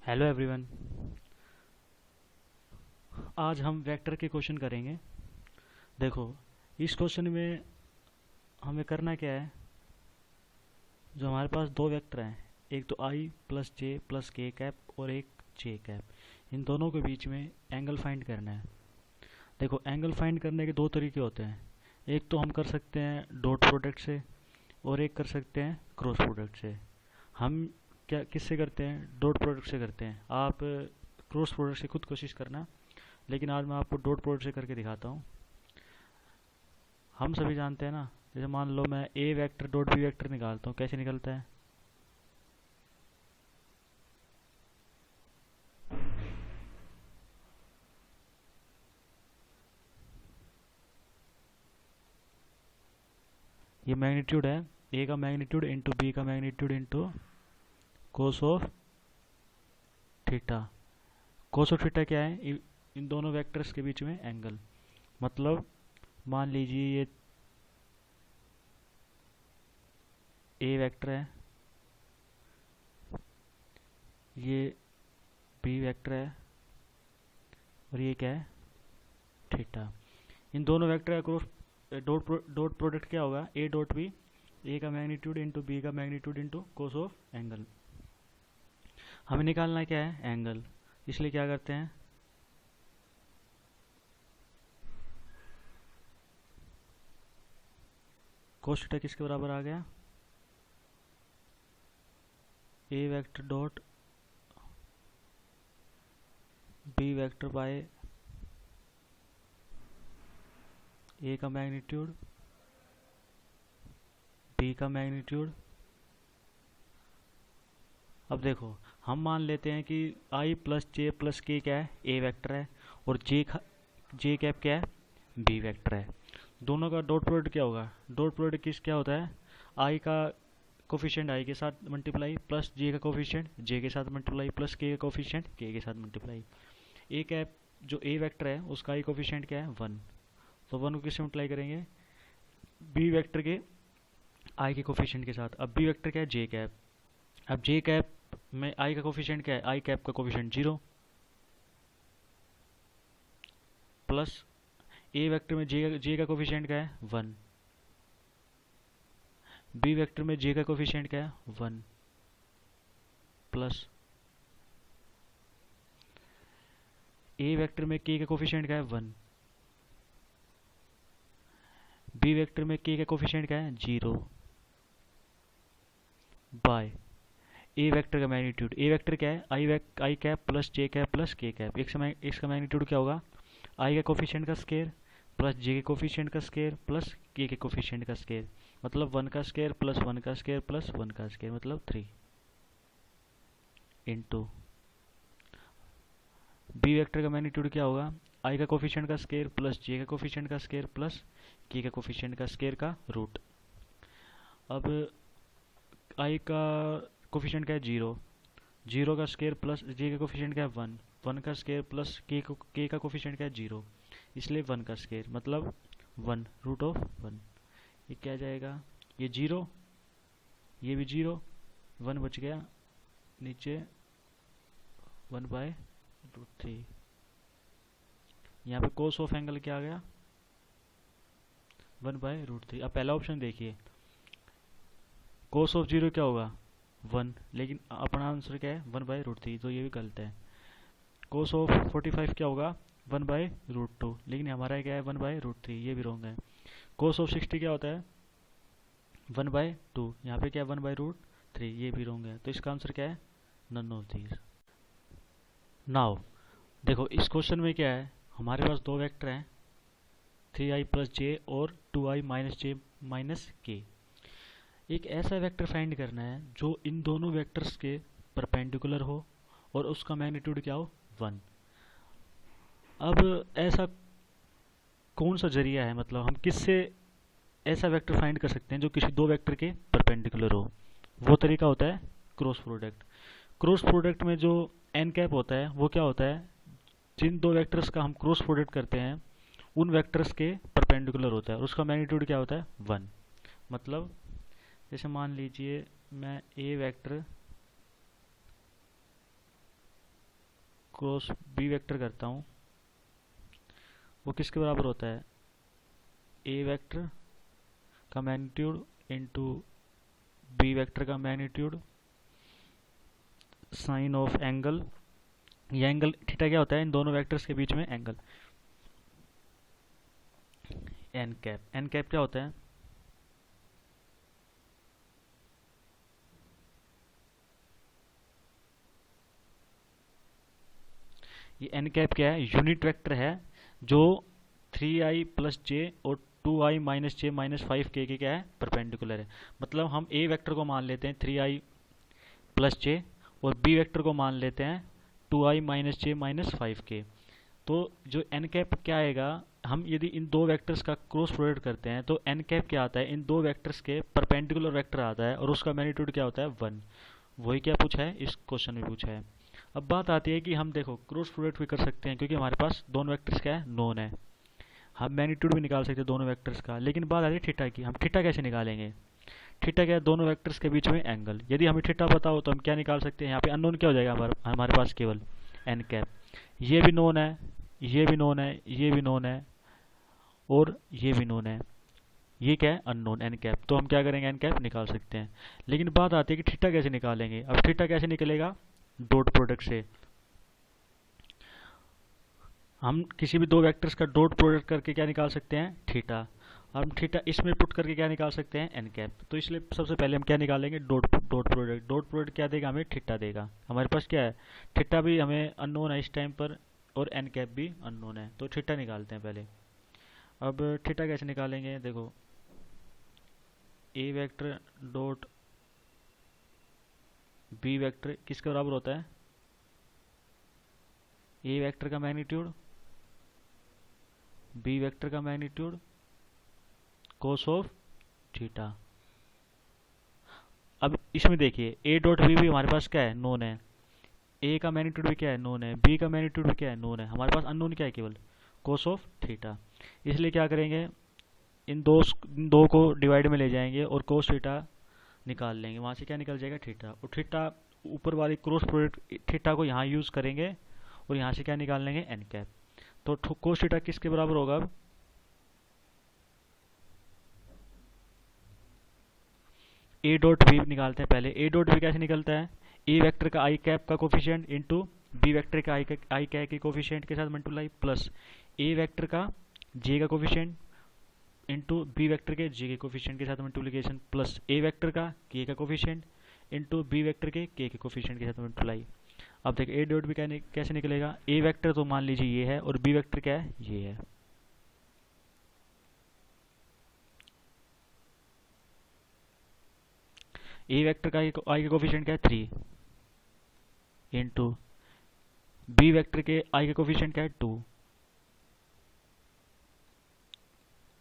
Hello everyone. आज हम vector के क्वेश्चन करेंगे। देखो, इस क्वेश्चन में हमें करना क्या है। जो हमारे पास दो वेक्टर हैं, एक तो आई प्लस जे प्लस के कैप और एक जे कैप, इन दोनों के बीच में एंगल फाइंड करना है। देखो, एंगल फाइंड करने के दो तरीके होते हैं। एक तो हम कर सकते हैं डॉट प्रोडक्ट से और एक कर सकते हैं क्रॉस प्रोडक्ट से। हम क्या किससे करते हैं? डॉट प्रोडक्ट से करते हैं। आप क्रॉस प्रोडक्ट से खुद कोशिश करना, लेकिन आज मैं आपको डॉट प्रोडक्ट से करके दिखाता हूँ। हम सभी जानते हैं ना, जैसे मान लो मैं A vector dot B vector निकालता हूँ, कैसे निकलता है? ये मैग्नीट्यूड है, ए का मैग्नीट्यूड इंटू बी का magnitude into cos of theta. Cos of theta क्या है? इन दोनों वेक्टर्स के बीच में एंगल। मतलब मान लीजिए ये ए वेक्टर है, ये बी वेक्टर है और ये क्या है? थीटा। इन दोनों वेक्टर का क्रॉस डॉट प्रोडक्ट क्या होगा? ए डॉट बी, ए का मैग्नीट्यूड इंटू बी का magnitude into cos of angle. हमें निकालना क्या है? एंगल। इसलिए क्या करते हैं, कोस थीटा किसके बराबर आ गया? A vector dot B vector by A का मैग्नीट्यूड बी का मैग्नीट्यूड। अब देखो, हम मान लेते हैं कि आई प्लस जे प्लस के क्या है? ए वेक्टर है, और जे कैप क्या है? बी वेक्टर है। दोनों का डॉट प्रोडक्ट क्या होगा? डॉट प्रोडक्ट किस क्या होता है? आई का कोफिशिएंट आई के साथ मल्टीप्लाई प्लस जे का कोफिशिएंट जे के साथ मल्टीप्लाई प्लस के का कोफिशिएंट के साथ मल्टीप्लाई। ए कैप जो ए वेक्टर है उसका आई कोफिशिएंट क्या है? 1। तो 1 को किससे मल्टीप्लाई करेंगे? बी वेक्टर के आई के कोफिशिएंट के साथ। अब बी वेक्टर क्या है? जे कैप। अब जे कैप में आई का कोफिशिएंट क्या है? आई कैप का कोफिशिएंट 0 प्लस ए वेक्टर में जे का कोफिशिएंट क्या है? 1। बी वेक्टर में जे का कोफिशिएंट क्या है? 1 प्लस ए वेक्टर में के का कोफिशिएंट क्या है? 1। बी वेक्टर में के का कोफिशिएंट क्या है? 0 बाय ए वेक्टर का मैग्नीट्यूड। ए वेक्टर क्या है? आई कैप प्लस जे कैप प्लस के कैप। इसका मैग्नीट्यूड क्या होगा? आई के कोफिशिएंट का स्केयर प्लस जे के कोफिशिएंट का स्केयर प्लस के कोफिशिएंट का स्केयर। मतलब 1 का स्केयर प्लस 1 का स्केयर प्लस 1 का स्केयर, मतलब 3 इंटू बी वेक्टर का मैग्नीट्यूड क्या होगा? आई का कोफिशिएंट का स्केयर प्लस जे का कोफिशिएंट का स्केयर प्लस के कोफिशिएंट का स्केयर का रूट। अब आई का कोफिशिएंट क्या है? 0। 0 का स्केयर प्लस जे का कोफिशिएंट क्या है? 1। 1 का स्केयर प्लस के का कोफिशिएंट क्या है? 0। इसलिए 1 का स्केयर, मतलब 1 रूट ऑफ 1। ये क्या जाएगा? ये 0, ये भी 0, 1 बच गया नीचे 1/√3। यहाँ पे कोस ऑफ एंगल क्या आ गया? 1/√3। अब पहला ऑप्शन देखिए, कोस ऑफ 0 क्या होगा? 1, लेकिन अपना आंसर क्या है? 1/√3, तो ये भी गलत है। कोस ऑफ 45 क्या होगा? 1/√2, लेकिन हमारा क्या है? 1/√3, ये भी रॉन्ग है। कोस ऑफ 60 क्या होता है? 1/2, यहाँ पे क्या है? 1/√3, ये भी रॉन्ग है। तो इसका आंसर क्या है? None of these. नाउ देखो, इस क्वेश्चन में क्या है, हमारे पास दो वेक्टर हैं, 3i प्लस जे और 2i माइनस जे माइनस के। एक ऐसा वेक्टर फाइंड करना है जो इन दोनों वेक्टर्स के परपेंडिकुलर हो और उसका मैग्नीट्यूड क्या हो? 1। अब ऐसा कौन सा जरिया है, मतलब हम किससे ऐसा वेक्टर फाइंड कर सकते हैं जो किसी दो वेक्टर के परपेंडिकुलर हो? वो तरीका होता है क्रॉस प्रोडक्ट। क्रॉस प्रोडक्ट में जो एन कैप होता है वो क्या होता है? जिन दो वेक्टर्स का हम क्रॉस प्रोडक्ट करते हैं उन वेक्टर्स के परपेंडिकुलर होता है और उसका मैग्नीट्यूड क्या होता है? 1। मतलब जैसे मान लीजिए मैं A vector cross B vector करता हूँ वो किसके बराबर होता है, ए वेक्टर का मैग्नीट्यूड इंटू बी वेक्टर का मैग्नीट्यूड साइन ऑफ एंगल, ये एंगल थीटा क्या होता है इन दोनों वेक्टर्स के बीच में angle, N cap. N cap क्या होता है, ये एन कैप क्या है, यूनिट वेक्टर है जो 3i प्लस जे और 2i माइनस जे माइनस 5k के क्या है परपेंडिकुलर है। मतलब हम ए वेक्टर को मान लेते हैं 3i प्लस जे और बी वेक्टर को मान लेते हैं 2i माइनस जे माइनस 5k। तो जो एन कैप क्या आएगा, हम यदि इन दो वेक्टर्स का क्रॉस प्रोडक्ट करते हैं तो एन कैप क्या आता है, इन दो वेक्टर्स के परपेंडिकुलर वेक्टर आता है और उसका मैग्नीट्यूड क्या होता है 1। वही क्या पूछा है इस क्वेश्चन में पूछा है। अब बात आती है कि हम देखो क्रॉस प्रोडक्ट भी कर सकते हैं क्योंकि हमारे पास दोनों वेक्टर्स क्या है नोन है, हम मैग्नीट्यूड भी निकाल सकते हैं दोनों वेक्टर्स का। लेकिन बात आती है थीटा की, हम थीटा कैसे निकालेंगे, थीटा क्या है दोनों वेक्टर्स के बीच में एंगल। यदि हमें थीटा पता हो तो हम क्या निकाल सकते हैं, यहाँ पे अननोन क्या हो जाएगा हमारे पास केवल एन कैप। ये भी नोन है, ये भी नोन है, ये भी नोन है और ये भी नोन है, ये क्या है अननोन एन कैप। तो हम क्या करेंगे एन कैप निकाल सकते हैं। लेकिन बात आती है कि थीटा कैसे निकालेंगे। अब थीटा कैसे निकलेगा, डॉट प्रोडक्ट से। हम किसी भी दो वेक्टर्स का डॉट प्रोडक्ट करके क्या निकाल सकते हैं थीटा। हम थीटा इसमें पुट करके क्या निकाल सकते हैं एन कैप। तो इसलिए सबसे पहले हम क्या निकालेंगे डॉट प्रोडक्ट। डॉट प्रोडक्ट क्या देगा हमें थीटा देगा। हमारे पास क्या है थीटा भी हमें अननोन है इस टाइम पर और एन कैप भी अननोन है, तो थीटा निकालते हैं पहले। अब थीटा कैसे निकालेंगे, देखो ए वेक्टर डॉट बी वेक्टर किसके बराबर होता है, ए वेक्टर का मैग्नीट्यूड बी वेक्टर का मैग्नीट्यूड कोस ऑफ थीटा। अब इसमें देखिए ए डॉट बी भी हमारे पास क्या है नोन है, ए का मैग्नीट्यूड भी क्या है नोन है, बी का मैग्नीट्यूड भी क्या है नोन है, हमारे पास अननोन क्या है केवल कोस ऑफ थीटा। इसलिए क्या करेंगे इन दो को डिवाइड में ले जाएंगे और कोस थीटा निकाल लेंगे, वहाँ से क्या निकल जाएगा थीटा। और थीटा ऊपर वाली क्रॉस प्रोडक्ट थीटा को यहाँ यूज़ करेंगे और यहाँ से क्या निकाल लेंगे एन कैप। तो कोस थीटा किसके बराबर होगा, अब ए डॉट बी निकालते हैं पहले। ए डॉट बी कैसे निकलता है, ए वेक्टर का आई कैप का कोफिशिएंट इंटू बी वेक्टर का आई कैप के कोफिशिएंट के साथ मल्टीप्लाई प्लस ए वेक्टर का जे का कोफिशिएंट इंटू बी वेक्टर के जे के कोफिशिएंट के साथ मल्टीप्लिकेशन प्लस ए वेक्टर का के का कोफिशिएंट इंटू बी वेक्टर के कोफिशिएंट के साथ मल्टीप्लाई। अब देखिए ए डॉट बी कैसे निकलेगा, ए वेक्टर तो मान लीजिए ये है और बी वेक्टर क्या है ये है। ए वेक्टर का आई का कोफिशिएंट क्या है 3 इंटू बी वेक्टर के आई का कोफिशिएंट क्या है 2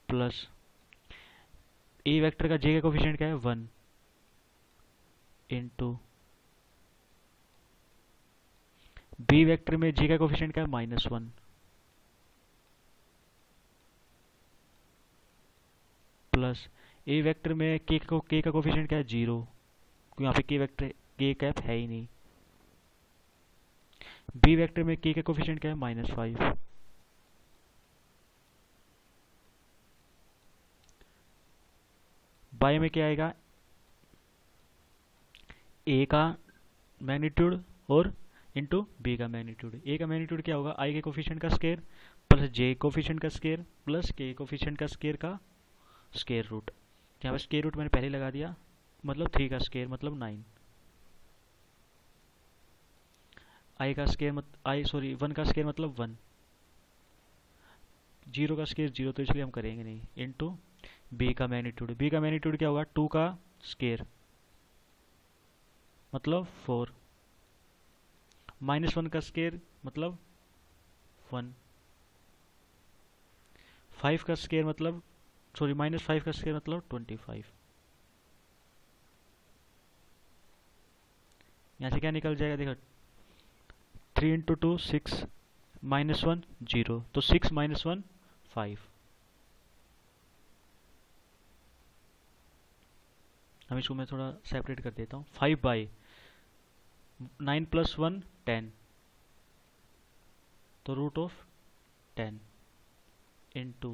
प्लस ए वेक्टर का जे का कोफिशिएंट क्या है 1 इंटू बी वेक्टर में जे का कोफिशिएंट क्या है -1 प्लस ए वेक्टर में के का कोफिशिएंट क्या है 0, यहाँ पे के वेक्टर के कैप है ही नहीं। बी वेक्टर में के का कोफिशिएंट क्या है -5 बाय में क्या आएगा ए का मैग्नीट्यूड और इंटू बी का मैग्नीट्यूड। ए का मैग्नीट्यूड क्या होगा आई के कोफिशिएंट का स्केयर प्लस जे कोफिशिएंट का स्केयर प्लस के कोफिशिएंट का स्केयर का स्केयर रूट। यहाँ पर स्केयर रूट मैंने पहले लगा दिया, मतलब 3 का स्केयर मतलब 9, आई का स्केयर आई सॉरी 1 का स्केयर मतलब 1, 0 का स्केयर 0 तो इसलिए हम करेंगे नहीं, इंटू बी का मैग्नीट्यूड। बी का मैग्नीट्यूड क्या होगा 2 का स्केयर मतलब 4 -1 का स्केयर मतलब 1, 5 का स्केयर मतलब सॉरी -5 का स्केयर मतलब 25। यहाँ से क्या निकल जाएगा देखो 3 इंटू 2 6 -1 0, तो 6 -1 5। हम इसको मैं थोड़ा सेपरेट कर देता हूँ, 5 बाई 9 + 1 10 तो रूट ऑफ 10 इंटू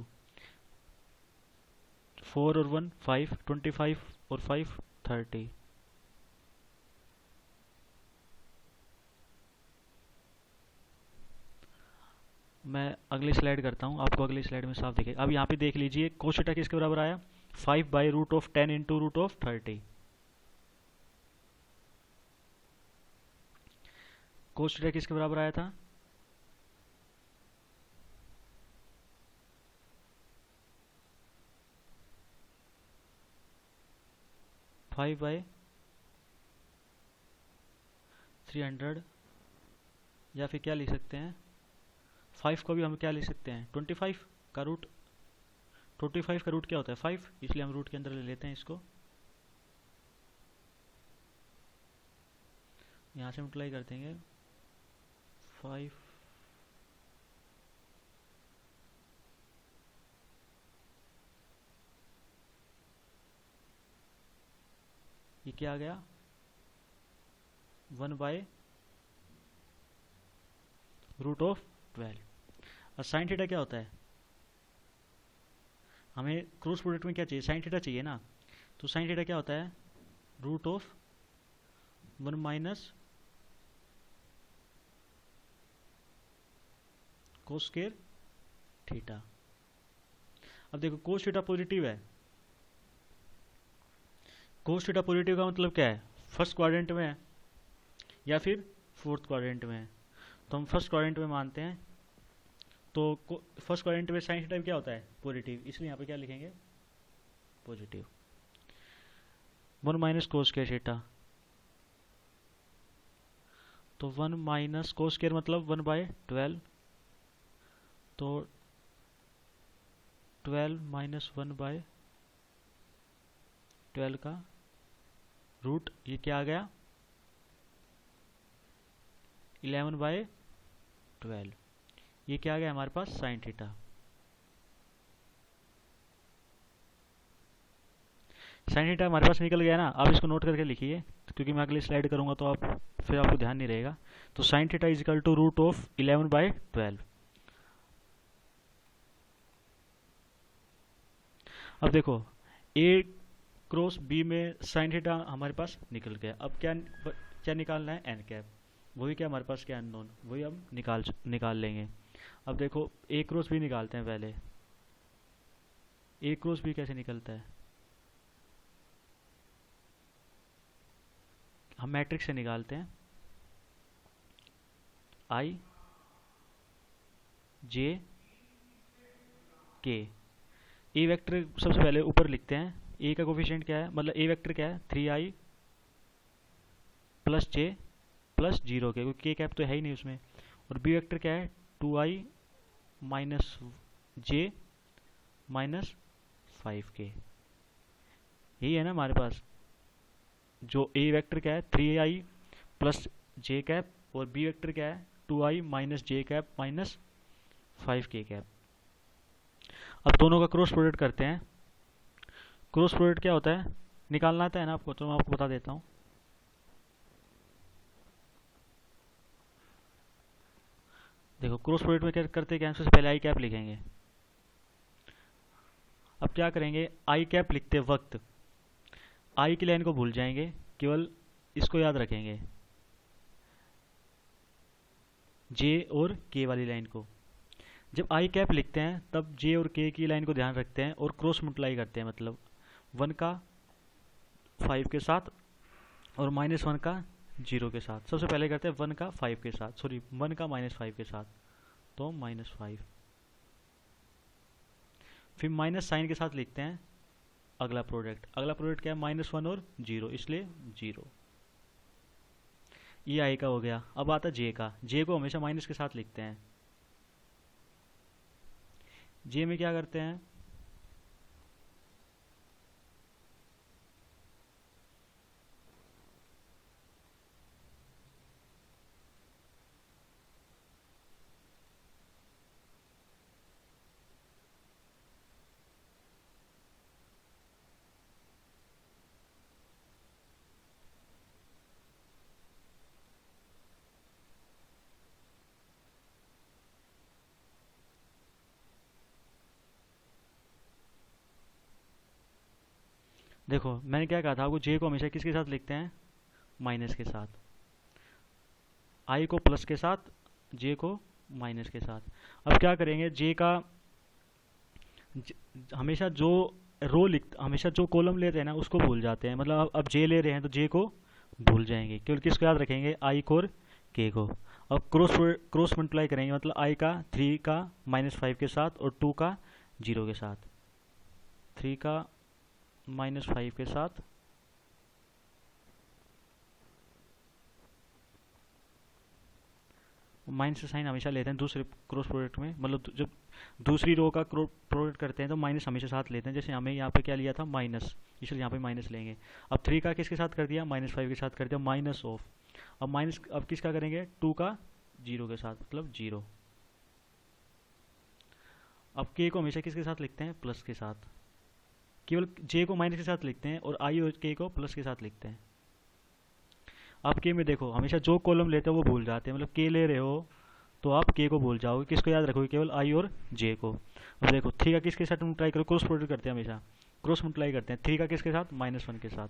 4 और 1 5, 25 और 5 30। मैं अगली स्लाइड करता हूँ, आपको अगली स्लाइड में साफ दिखेगा। अब यहाँ पे देख लीजिए कोस थीटा किसके बराबर आया, 5 by root of 10 into root of 30। Cos theta किसके बराबर आया था, 5 बाई 300, या फिर क्या लिख सकते हैं, 5 को भी हम क्या लिख सकते हैं, 25 का रूट। 25 का रूट क्या होता है, 5, इसलिए हम रूट के अंदर ले लेते हैं इसको। यहाँ से मल्टीप्लाई कर देंगे 5, ये क्या आ गया, 1 बाय रूट ऑफ 12। और साइन थीटा क्या होता है, हमें क्रॉस प्रोडक्ट में क्या चाहिए, साइन थीटा चाहिए ना। तो साइन थीटा क्या होता है, root of 1 minus cos square theta. अब देखो कोस थीटा पॉजिटिव है, कोस थीटा पॉजिटिव का मतलब क्या है, फर्स्ट क्वाड्रेंट में है या फिर फोर्थ क्वाड्रेंट में है। तो हम फर्स्ट क्वाड्रेंट में मानते हैं, तो फर्स्ट क्वाड्रेंट में साइन थीटा क्या होता है, पॉजिटिव, इसलिए यहाँ पे क्या लिखेंगे, positive. 1 minus cos square theta, तो 1 माइनस कोस स्क्वायर मतलब 1 बाय 12, तो 12 माइनस 1 बाय 12 का रूट, ये क्या आ गया, 11 बाय 12। ये क्या आ गया हमारे पास, साइन थीटा। साइन थीटा हमारे पास निकल गया ना। आप इसको नोट करके लिखिए, क्योंकि मैं अगली स्लाइड करूंगा तो आप फिर आपको ध्यान नहीं रहेगा। तो sine theta is equal to root of 11 by 12। अब देखो ए क्रॉस बी में साइन थीटा हमारे पास निकल गया। अब क्या क्या निकालना है, एन कैप। वही क्या हमारे पास क्या अननोन, वही हम निकाल लेंगे। अब देखो ए क्रॉस बी निकालते हैं पहले। ए क्रॉस बी कैसे निकलता है, हम मैट्रिक्स से निकालते हैं, आई जे के। ए वेक्टर सबसे पहले ऊपर लिखते हैं, ए का कोफिशिएंट क्या है, मतलब ए वेक्टर क्या है, 3i प्लस जे प्लस 0 के, क्योंकि के कैप तो है ही नहीं उसमें। और बी वेक्टर क्या है, 2i माइनस जे माइनस 5k। यही है ना हमारे पास। जो ए वेक्टर क्या है, 3i प्लस जे कैप, और बी वेक्टर क्या है, 2i माइनस जे कैप माइनस 5k कैप। अब दोनों का क्रॉस प्रोडक्ट करते हैं। क्रॉस प्रोडक्ट क्या होता है, निकालना आता है ना आपको, तो मैं आपको बता देता हूँ। देखो क्रॉस प्रोडक्ट में क्या करते हैं, सबसे पहले आई कैप लिखेंगे। अब क्या करेंगे, आई कैप लिखते वक्त आई की लाइन को भूल जाएंगे, केवल इसको याद रखेंगे, जे और के वाली लाइन को। जब आई कैप लिखते हैं तब जे और के की लाइन को ध्यान रखते हैं और क्रॉस मल्टीप्लाई करते हैं, मतलब 1 का 5 के साथ और -1 का 0 के साथ। सबसे पहले करते हैं 1 का 5 के साथ, सॉरी 1 का -5 के साथ, तो -5। फिर माइनस साइन के साथ लिखते हैं अगला प्रोडक्ट। अगला प्रोडक्ट क्या है, -1 और 0, इसलिए 0। ये आई का हो गया। अब आता जे का। जे को हमेशा माइनस के साथ लिखते हैं। जे में क्या करते हैं, देखो मैंने क्या कहा था आपको, जे को हमेशा किसके साथ लिखते हैं, माइनस के साथ, आई को प्लस के साथ, जे को माइनस के साथ। अब क्या करेंगे, जे का हमेशा जो हमेशा जो कॉलम लेते हैं ना उसको भूल जाते हैं, मतलब अब जे ले रहे हैं तो जे को भूल जाएंगे, केवल किसको याद रखेंगे, आई को और के को। अब क्रॉस मल्टीप्लाई करेंगे, मतलब आई का 3 का -5 के साथ और 2 का 0 के साथ, 3 का -5 के साथ, माइनस का साइन हमेशा लेते हैं दूसरे क्रॉस प्रोडक्ट में, मतलब जब दूसरी रो का क्रॉस प्रोडक्ट करते हैं तो माइनस हमेशा साथ लेते हैं, जैसे हमें यहाँ पे क्या लिया था माइनस, इसलिए यहाँ पे माइनस लेंगे। अब 3 का किसके साथ कर दिया, -5 के साथ कर दिया, माइनस ऑफ, अब माइनस अब किसका करेंगे, 2 का 0 के साथ, मतलब 0। अब के को हमेशा किसके साथ लिखते हैं, प्लस के साथ, केवल जे को माइनस के साथ लिखते हैं और आई और के को प्लस के साथ लिखते हैं। आप के में देखो हमेशा जो कॉलम लेते हो वो भूल जाते हैं, मतलब के ले रहे हो तो आप के को भूल जाओगे, किसको याद रखोगे, केवल आई और जे को। अब देखो 3 का किसके साथ मल्टीप्लाई करो, क्रॉस प्रोडक्ट करते हैं हमेशा, क्रॉस मल्टीप्लाई करते हैं, 3 का किसके साथ, -1 के साथ,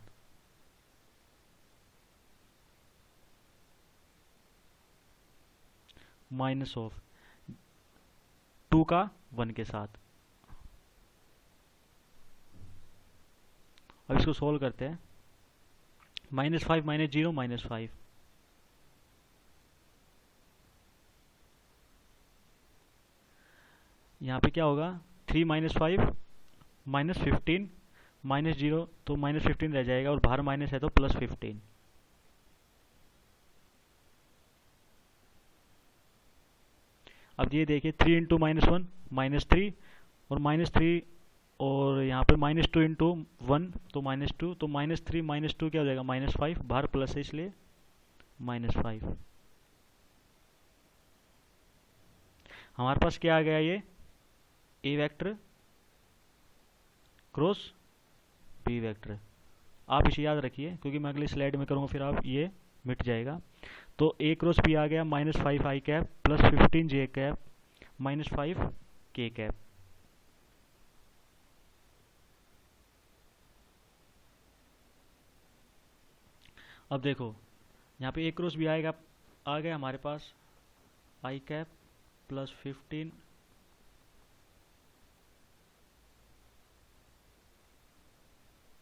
माइनस ऑफ 2 का 1 के साथ। अब इसको सोल्व करते हैं, -5 -0 -5, यहाँ पे क्या होगा, 3 -5 -15 -0, तो -15 रह जाएगा और बाहर माइनस है तो +15। अब ये देखिए 3 इंटू -1 -3 और -3 और यहाँ पे -2 इंटू 1 तो -2, तो -3 -2 क्या हो जाएगा, -5, बाहर प्लस है इसलिए -5। हमारे पास क्या आ गया, ये ए वेक्टर क्रॉस बी वेक्टर। आप इसे याद रखिए क्योंकि मैं अगली स्लाइड में करूँगा, फिर आप ये मिट जाएगा। तो ए क्रॉस बी आ गया -5 आई कैप +15 जे कैप -5 के कैप। अब देखो यहाँ पे ए क्रॉस बी आएगा, आ गया हमारे पास आई कैप +15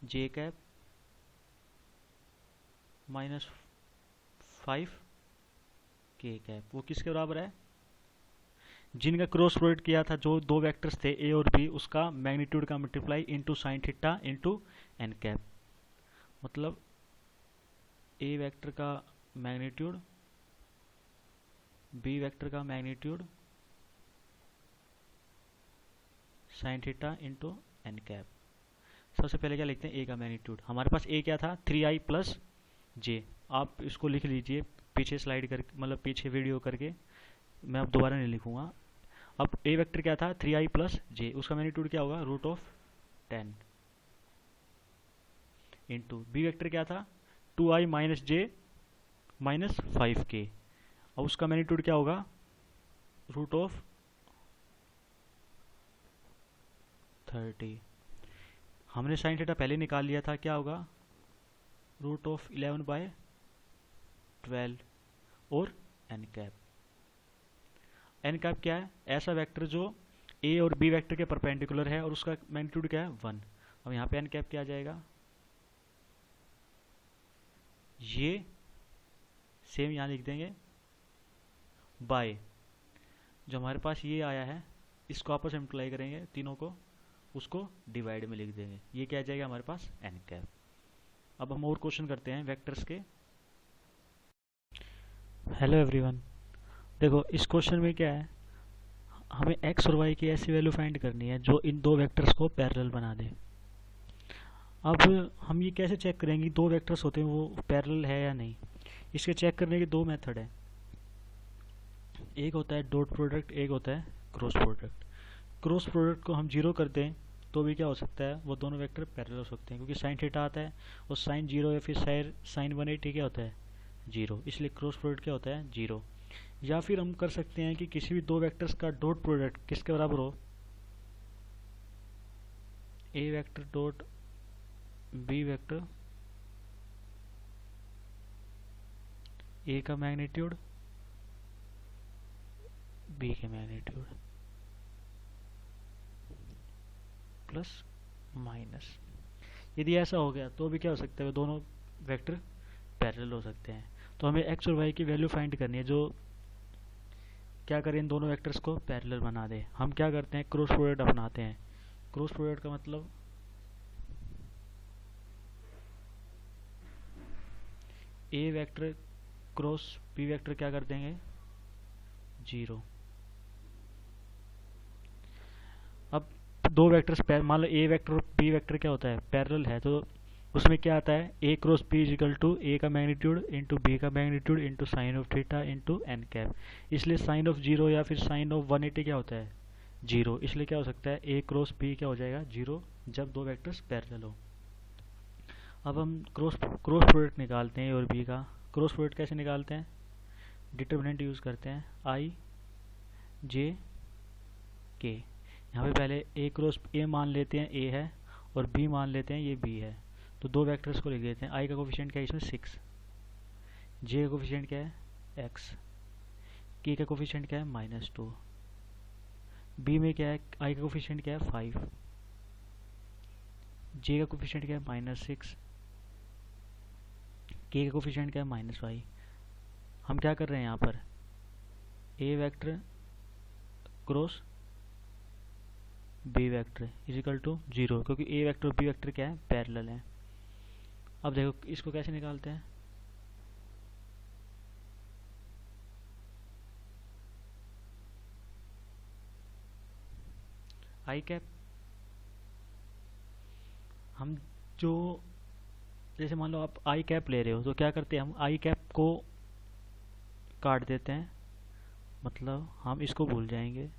जे कैप -5 के कैप। वो किसके बराबर है, जिनका क्रॉस प्रोडक्ट किया था, जो दो वेक्टर्स थे ए और बी, उसका मैग्नीट्यूड का multiply into sine theta into N cap. मतलब ए वेक्टर का मैग्नीट्यूड, बी वेक्टर का magnitude, sine theta into N cap. सबसे पहले क्या लिखते हैं, ए का मैग्नीट्यूड। हमारे पास ए क्या था, 3i प्लस जे। आप इसको लिख लीजिए पीछे स्लाइड कर, मतलब पीछे वीडियो करके, मैं अब दोबारा नहीं लिखूंगा। अब ए वेक्टर क्या था, 3i प्लस जे, उसका मैग्नीट्यूड क्या होगा, √10 इंटू बी वेक्टर क्या था, 2i माइनस जे -5k, अब उसका मैग्नीट्यूड क्या होगा, √30। हमने साइन थीटा पहले निकाल लिया था, क्या होगा, √11/12 और एन कैप। एन कैप क्या है, ऐसा वेक्टर जो ए और बी वेक्टर के परपेंडिकुलर है और उसका मैग्नीट्यूड क्या है, 1। अब यहाँ पे एन कैप क्या आ जाएगा, ये सेम यहाँ लिख देंगे बाय, जो हमारे पास ये आया है इसको आपस में मल्टीप्लाई करेंगे तीनों को, उसको डिवाइड में लिख देंगे, ये क्या आ जाएगा हमारे पास, एन कैप। अब हम और क्वेश्चन करते हैं वेक्टर्स के। हेलो एवरीवन, देखो इस क्वेश्चन में क्या है, हमें एक्स और वाई की ऐसी वैल्यू फाइंड करनी है जो इन दो वेक्टर्स को पैरेलल बना दे। अब हम ये कैसे चेक करेंगे दो वेक्टर्स होते हैं वो पैरेलल है या नहीं। इसके चेक करने के दो मेथड है, एक होता है डॉट प्रोडक्ट, एक होता है क्रॉस प्रोडक्ट। क्रॉस प्रोडक्ट को हम 0 कर दें तो भी क्या हो सकता है, वो दोनों वेक्टर पैरेलल हो सकते हैं, क्योंकि साइन थीटा आता है और साइन 0 या फिर साइन 180 क्या होता है, 0, इसलिए क्रॉस प्रोडक्ट क्या होता है, 0। या फिर हम कर सकते हैं कि किसी भी दो वेक्टर्स का डॉट प्रोडक्ट किसके बराबर हो, A vector dot B vector A का मैग्नीट्यूड बी के मैग्नीट्यूड प्लस माइनस। यदि ऐसा हो गया तो भी क्या हो सकता है, दोनों वेक्टर पैरेलल हो सकते हैं। तो हमें एक्स और वाई की वैल्यू फाइंड करनी है जो क्या करें, इन दोनों वेक्टर्स को पैरेलल बना दे। हम क्या करते हैं, क्रॉस प्रोडक्ट अपनाते हैं। क्रॉस प्रोडक्ट का मतलब A vector cross B vector क्या कर देंगे, 0। अब दो वेक्टर्स मान लो ए वेक्टर और बी वेक्टर क्या होता है, पैरेलल है, तो उसमें क्या आता है, A cross B is equal to A का मैग्नीट्यूड इंटू बी का magnitude into sine of theta into N cap. इसलिए साइन ऑफ 0 या फिर साइन ऑफ 180 क्या होता है, 0। इसलिए क्या हो सकता है, ए क्रॉस बी क्या हो जाएगा, 0, जब दो वेक्टर्स पैरेलल हो। अब हम क्रॉस प्रोडक्ट निकालते हैं ए और बी का। क्रॉस प्रोडक्ट कैसे निकालते हैं, डिटर्मिनेंट यूज़ करते हैं आई जे के। यहाँ पे पहले ए क्रॉस ए मान लेते हैं ए है और बी मान लेते हैं ये बी है, तो दो वेक्टर्स को लिख देते हैं। आई का कोफिशिएंट क्या है इसमें 6, जे का कोफिशिएंट क्या है x, के का कोफिशिएंट क्या है -2, बी में क्या है, आई का कोफिशिएंट क्या है 5, जे का कोफिशिएंट क्या है -6, के का कोफिशिएंट क्या है -5। हम क्या कर रहे हैं यहाँ पर, A vector cross B vector is equal to 0, क्योंकि ए वेक्टर और बी वेक्टर क्या है, पैरेलल है। अब देखो इसको कैसे निकालते हैं, आई कैप। हम जो जैसे मान लो आप आई कैप ले रहे हो तो क्या करते हैं, हम आई कैप को काट देते हैं, मतलब हम इसको भूल जाएंगे।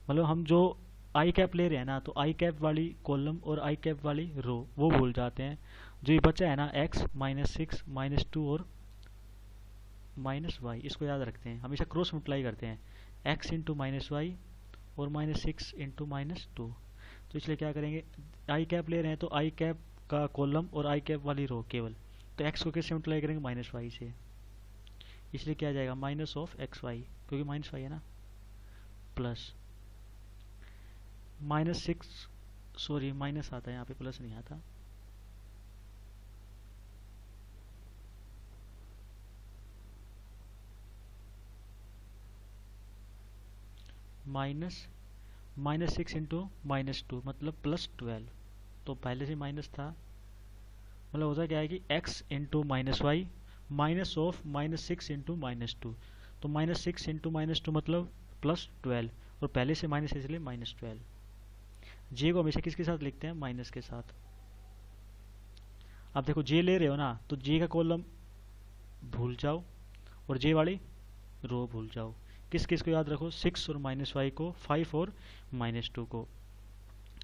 मतलब हम जो आई कैप ले रहे हैं ना, तो आई कैप वाली कॉलम और आई कैप वाली रो वो भूल जाते हैं। जो ये बचा है ना x -6 -2 और -y, इसको याद रखते हैं, हमेशा क्रॉस मल्टीप्लाई करते हैं, x इंटू -y और -6 इंटू -2। तो इसलिए क्या करेंगे, आई कैप ले रहे हैं तो आई कैप का कॉलम और आई कैप वाली रो केवल, तो x को किससे मल्टीप्लाई करेंगे, -y से। इसलिए क्या आ जाएगा, माइनस ऑफ xy, क्योंकि -y है ना, प्लस -6, सॉरी माइनस आता है यहाँ पे, प्लस नहीं आता, -6 इंटू -2 मतलब +12। तो पहले से माइनस था, मतलब होता क्या है कि x into -y minus of -6 into -2, तो -6 इंटू -2 मतलब +12, और पहले से माइनस इसलिए -12। जे को हमेशा किसके साथ लिखते हैं, माइनस के साथ। आप देखो जे ले रहे हो ना, तो जे का कॉलम भूल जाओ और जे वाली रो भूल जाओ। किस किस को याद रखो, 6 और -y को, 5 और -2 को।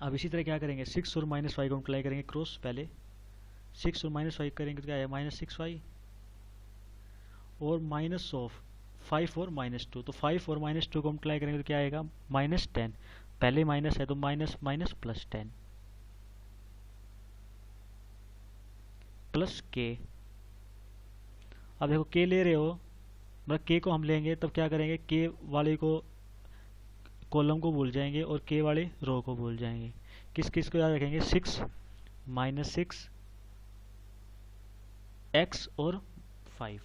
अब इसी तरह क्या करेंगे, 6 और -y को मल्टीप्लाई करेंगे क्रॉस, पहले 6 और -y करेंगे तो क्या है, -6y और माइनस ऑफ 5 और -2, तो 5 और -2 को मल्टीप्लाई करेंगे तो क्या आएगा, -10। पहले माइनस है तो माइनस माइनस +10 प्लस के। अब देखो के ले रहे हो, मतलब के को हम लेंगे तब क्या करेंगे, के वाले को कॉलम को भूल जाएंगे और के वाले रो को भूल जाएंगे। किस किस को याद रखेंगे, 6 -6 x और 5।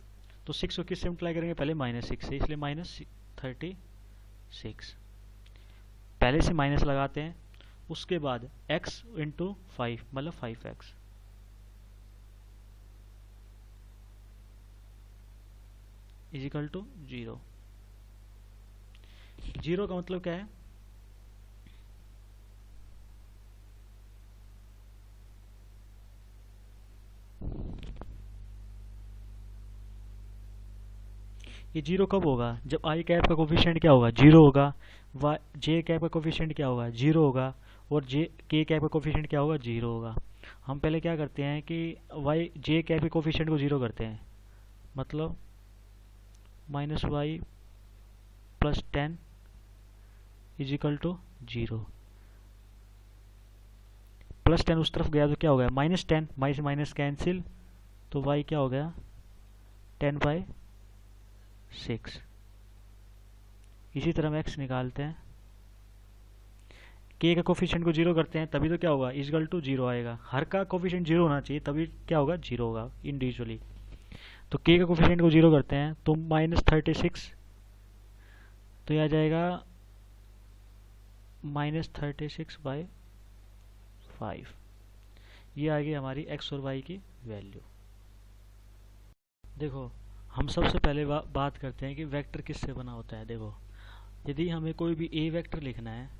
तो 6 को किससे मल्टीप्लाई करेंगे, पहले -6 से, इसलिए -36। पहले से माइनस लगाते हैं, उसके बाद x इंटू 5 मतलब 5x इज इक्वल टू 0। 0 का मतलब क्या है, ये 0 कब होगा, जब आई कैप का कोफिशिएंट क्या होगा, 0 होगा, जे कैप का कोफिशिएंट क्या होगा, 0 होगा, और जे के कैप का कोफिशिएंट क्या होगा, 0 होगा। हम पहले क्या करते हैं कि वाई जे कैप के कोफिशिएंट को 0 करते हैं, मतलब -y + 10 इज इक्वल टू 0। +10 उस तरफ गया तो क्या हो गया -10, माइनस माइनस कैंसिल, तो y क्या हो गया 10/6। इसी तरह हम x निकालते हैं, k का कोफिशिएंट को 0 करते हैं तभी तो क्या होगा इजगल टू 0 आएगा। हर का कोफिशिएंट 0 होना चाहिए तभी क्या होगा 0 होगा इंडिविजुअली। तो k का कोफिशिएंट को 0 करते हैं तो -36, तो यह आ जाएगा -36/5। ये आ गई हमारी x और y की वैल्यू। देखो हम सबसे पहले बात करते हैं कि वेक्टर किससे बना होता है। देखो यदि हमें कोई भी a वेक्टर लिखना है,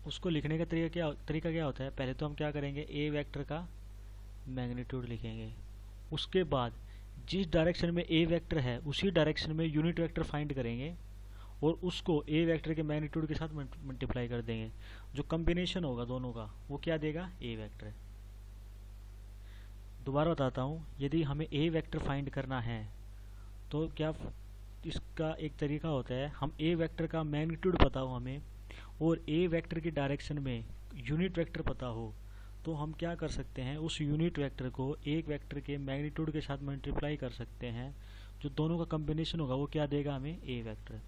उसको लिखने का तरीका क्या होता है। पहले तो हम क्या करेंगे, a वेक्टर का मैग्नीट्यूड लिखेंगे, उसके बाद जिस डायरेक्शन में a वेक्टर है उसी डायरेक्शन में यूनिट वेक्टर फाइंड करेंगे और उसको a वेक्टर के मैग्नीट्यूड के साथ मल्टीप्लाई कर देंगे। जो कॉम्बिनेशन होगा दोनों का वो क्या देगा a वेक्टर। दोबारा बताता हूँ, यदि हमें a वेक्टर फाइंड करना है तो क्या इसका एक तरीका होता है, हम a वेक्टर का मैग्नीट्यूड पता हो हमें और a वेक्टर की डायरेक्शन में यूनिट वेक्टर पता हो, तो हम क्या कर सकते हैं उस यूनिट वेक्टर को एक वेक्टर के मैग्नीट्यूड के साथ मल्टीप्लाई कर सकते हैं। जो दोनों का कॉम्बिनेशन होगा वो क्या देगा हमें a वेक्टर।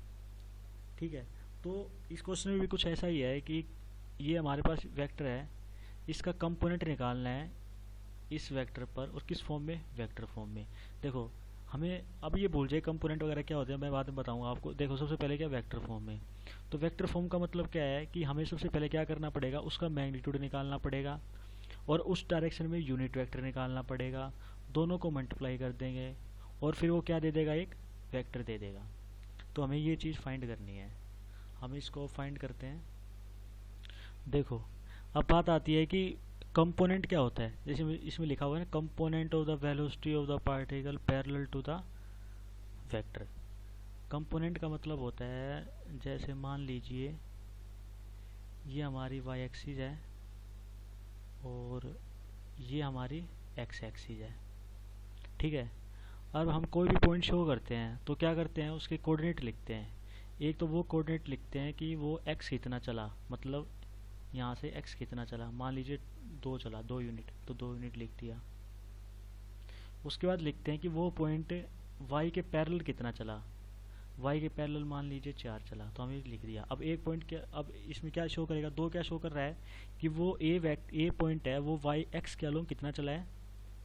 ठीक है, तो इस क्वेश्चन में भी कुछ ऐसा ही है कि ये हमारे पास वेक्टर है, इसका कंपोनेंट निकालना है इस वेक्टर पर, और किस फॉर्म में, वेक्टर फॉर्म में। देखो हमें अब ये भूल जाए कंपोनेंट वगैरह क्या होते हैं, मैं बाद में बताऊंगा आपको। देखो सबसे पहले क्या वेक्टर फॉर्म में, तो वेक्टर फॉर्म का मतलब क्या है कि हमें सबसे पहले क्या करना पड़ेगा, उसका मैग्नीट्यूड निकालना पड़ेगा और उस डायरेक्शन में यूनिट वेक्टर निकालना पड़ेगा। दोनों को मल्टीप्लाई कर देंगे और फिर वो क्या दे देगा, एक वेक्टर दे देगा। तो हमें ये चीज़ फाइंड करनी है, हम इसको फाइंड करते हैं। देखो अब बात आती है कि कंपोनेंट क्या होता है। जैसे इसमें लिखा हुआ है ना, component of the velocity of the particle parallel to the vector. Component का मतलब होता है, जैसे मान लीजिए ये हमारी y एक्सिस है और ये हमारी x एक्सिस है। ठीक है, अब हम कोई भी पॉइंट शो करते हैं तो क्या करते हैं, उसके कोऑर्डिनेट लिखते हैं। एक तो वो कोऑर्डिनेट लिखते हैं कि वो x कितना चला, मतलब यहाँ से x कितना चला। मान लीजिए 2 चला, 2 यूनिट, तो 2 यूनिट लिख दिया। उसके बाद लिखते हैं कि वो पॉइंट y के पैरेलल कितना चला, y के पैरेलल मान लीजिए 4 चला, तो हमने लिख दिया। अब एक पॉइंट क्या, अब इसमें क्या शो करेगा, 2 क्या शो कर रहा है कि वो ए पॉइंट है वो y x के अलोंग कितना चला है,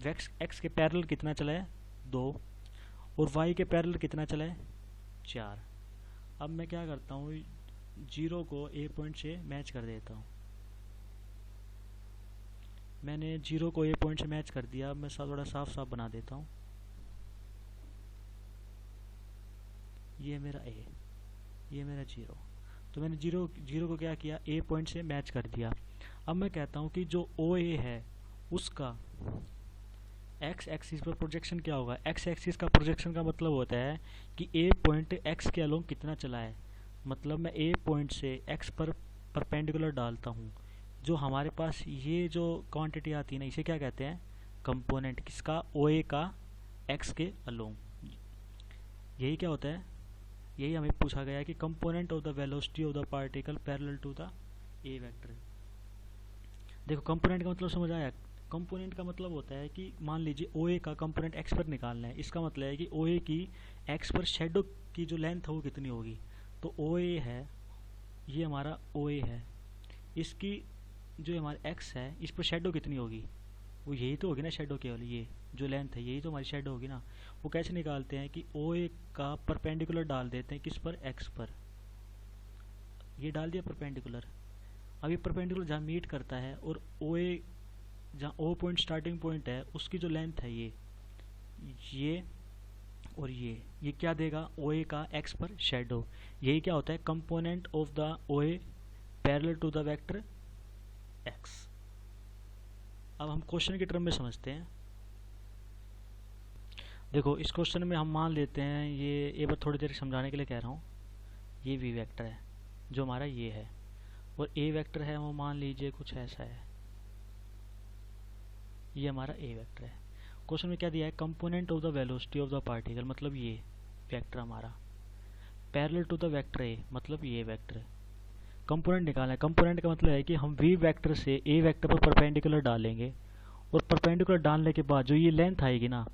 x के पैरेलल कितना चला है 2, और y के पैरेलल कितना चला है 4। अब मैं क्या करता हूँ, 0 को ए पॉइंट से मैच कर देता हूँ। मैंने 0 को ए पॉइंट से मैच कर दिया। अब मैं थोड़ा साफ साफ बना देता हूँ। ये मेरा a, ये मेरा 0। तो मैंने 0 को क्या किया, ए पॉइंट से मैच कर दिया। अब मैं कहता हूँ कि जो OA है उसका x एक्सिस पर प्रोजेक्शन क्या होगा। x एक्सिस का प्रोजेक्शन का मतलब होता है कि a पॉइंट x के अलोंग कितना चला है। मतलब मैं a पॉइंट से x पर परपेंडिकुलर डालता हूँ। जो हमारे पास ये जो क्वांटिटी आती है ना, इसे क्या कहते हैं, कंपोनेंट। किसका, OA का x के अलोंग। यही क्या होता है, यही हमें पूछा गया है कि component of the velocity of the particle parallel to the A vector. देखो कंपोनेंट का मतलब समझ आया। कंपोनेंट का मतलब होता है कि मान लीजिए OA का कंपोनेंट x पर निकालना है। इसका मतलब है कि OA की x पर शेडो की जो लेंथ है वो कितनी होगी। तो OA है, ये हमारा OA है, इसकी जो हमारा x है इस पर शेडो कितनी होगी, वो यही तो होगी ना शेडो, केवल ये जो लेंथ है यही तो हमारी शेडो होगी ना। वो कैसे निकालते हैं कि OA का परपेंडिकुलर डाल देते हैं, किस पर, x पर। ये डाल दिया परपेंडिकुलर। अब ये परपेंडिकुलर जहाँ मीट करता है और OA जहाँ O पॉइंट स्टार्टिंग पॉइंट है उसकी जो लेंथ है ये और ये क्या देगा, OA का x पर शेडो। यही क्या होता है, component of the OA parallel to the vector x। अब हम क्वेश्चन के टर्म में समझते हैं। देखो इस क्वेश्चन में हम मान लेते हैं, ये बात थोड़ी देर समझाने के लिए कह रहा हूँ। ये v वेक्टर है जो हमारा ये है, और a वेक्टर है वो मान लीजिए कुछ ऐसा है, ये हमारा a वेक्टर है। क्वेश्चन में क्या दिया है, component of the velocity of the particle, मतलब ये वेक्टर हमारा, parallel to the vector a, मतलब ये वेक्टर। कंपोनेंट निकालना है। कंपोनेंट का मतलब है कि हम वी वेक्टर से ए वेक्टर पर परपेंडिकुलर डालेंगे, और परपेंडिकुलर डालने के बाद जो ये लेंथ आएगी ना,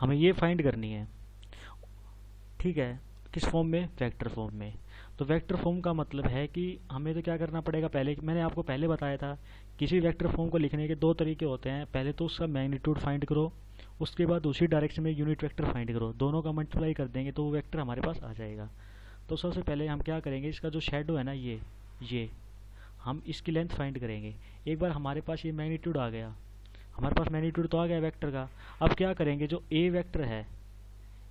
हमें ये फाइंड करनी है। ठीक है, किस फॉर्म में? वेक्टर फॉर्म में। तो वेक्टर फॉर्म का मतलब है कि हमें तो क्या करना पड़ेगा, पहले मैंने आपको पहले बताया था किसी वेक्टर फॉर्म को लिखने के दो तरीके होते हैं। पहले तो उसका मैग्नीट्यूड फाइंड करो, उसके बाद उसी डायरेक्शन में यूनिट वेक्टर फाइंड करो, दोनों का मल्टीप्लाई कर देंगे तो वो वेक्टर हमारे पास आ जाएगा। तो सबसे पहले हम क्या करेंगे, इसका जो शेडो है ना, ये हम इसकी लेंथ फाइंड करेंगे। एक बार हमारे पास ये मैग्नीट्यूड आ गया, हमारे पास मैग्नीट्यूड तो आ गया वेक्टर का। अब क्या करेंगे, जो ए वेक्टर है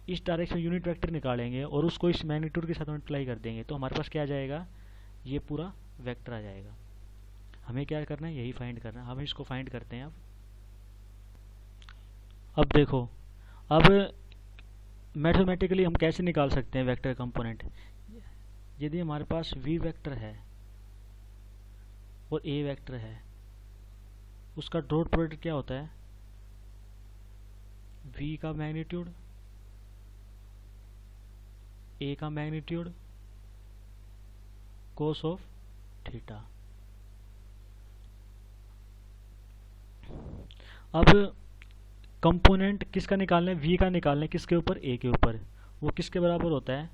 इस डायरेक्शन में यूनिट वेक्टर निकालेंगे और उसको इस मैग्नीट्यूड के साथ मल्टीप्लाई कर देंगे, तो हमारे पास क्या आ जाएगा, ये पूरा वेक्टर आ जाएगा। हमें क्या करना है, यही फाइंड करना है। हम इसको फाइंड करते हैं। अब देखो, अब मैथमेटिकली हम कैसे निकाल सकते हैं वेक्टर कंपोनेंट। यदि हमारे पास वी वेक्टर है और ए वेक्टर है, उसका डॉट प्रोडक्ट क्या होता है, वी का मैग्नीट्यूड, ए का मैग्नीट्यूड, कोस ऑफ थीटा। अब कंपोनेंट किसका निकालना है, वी का निकालना है, किसके ऊपर, ए के ऊपर। वो किसके बराबर होता है,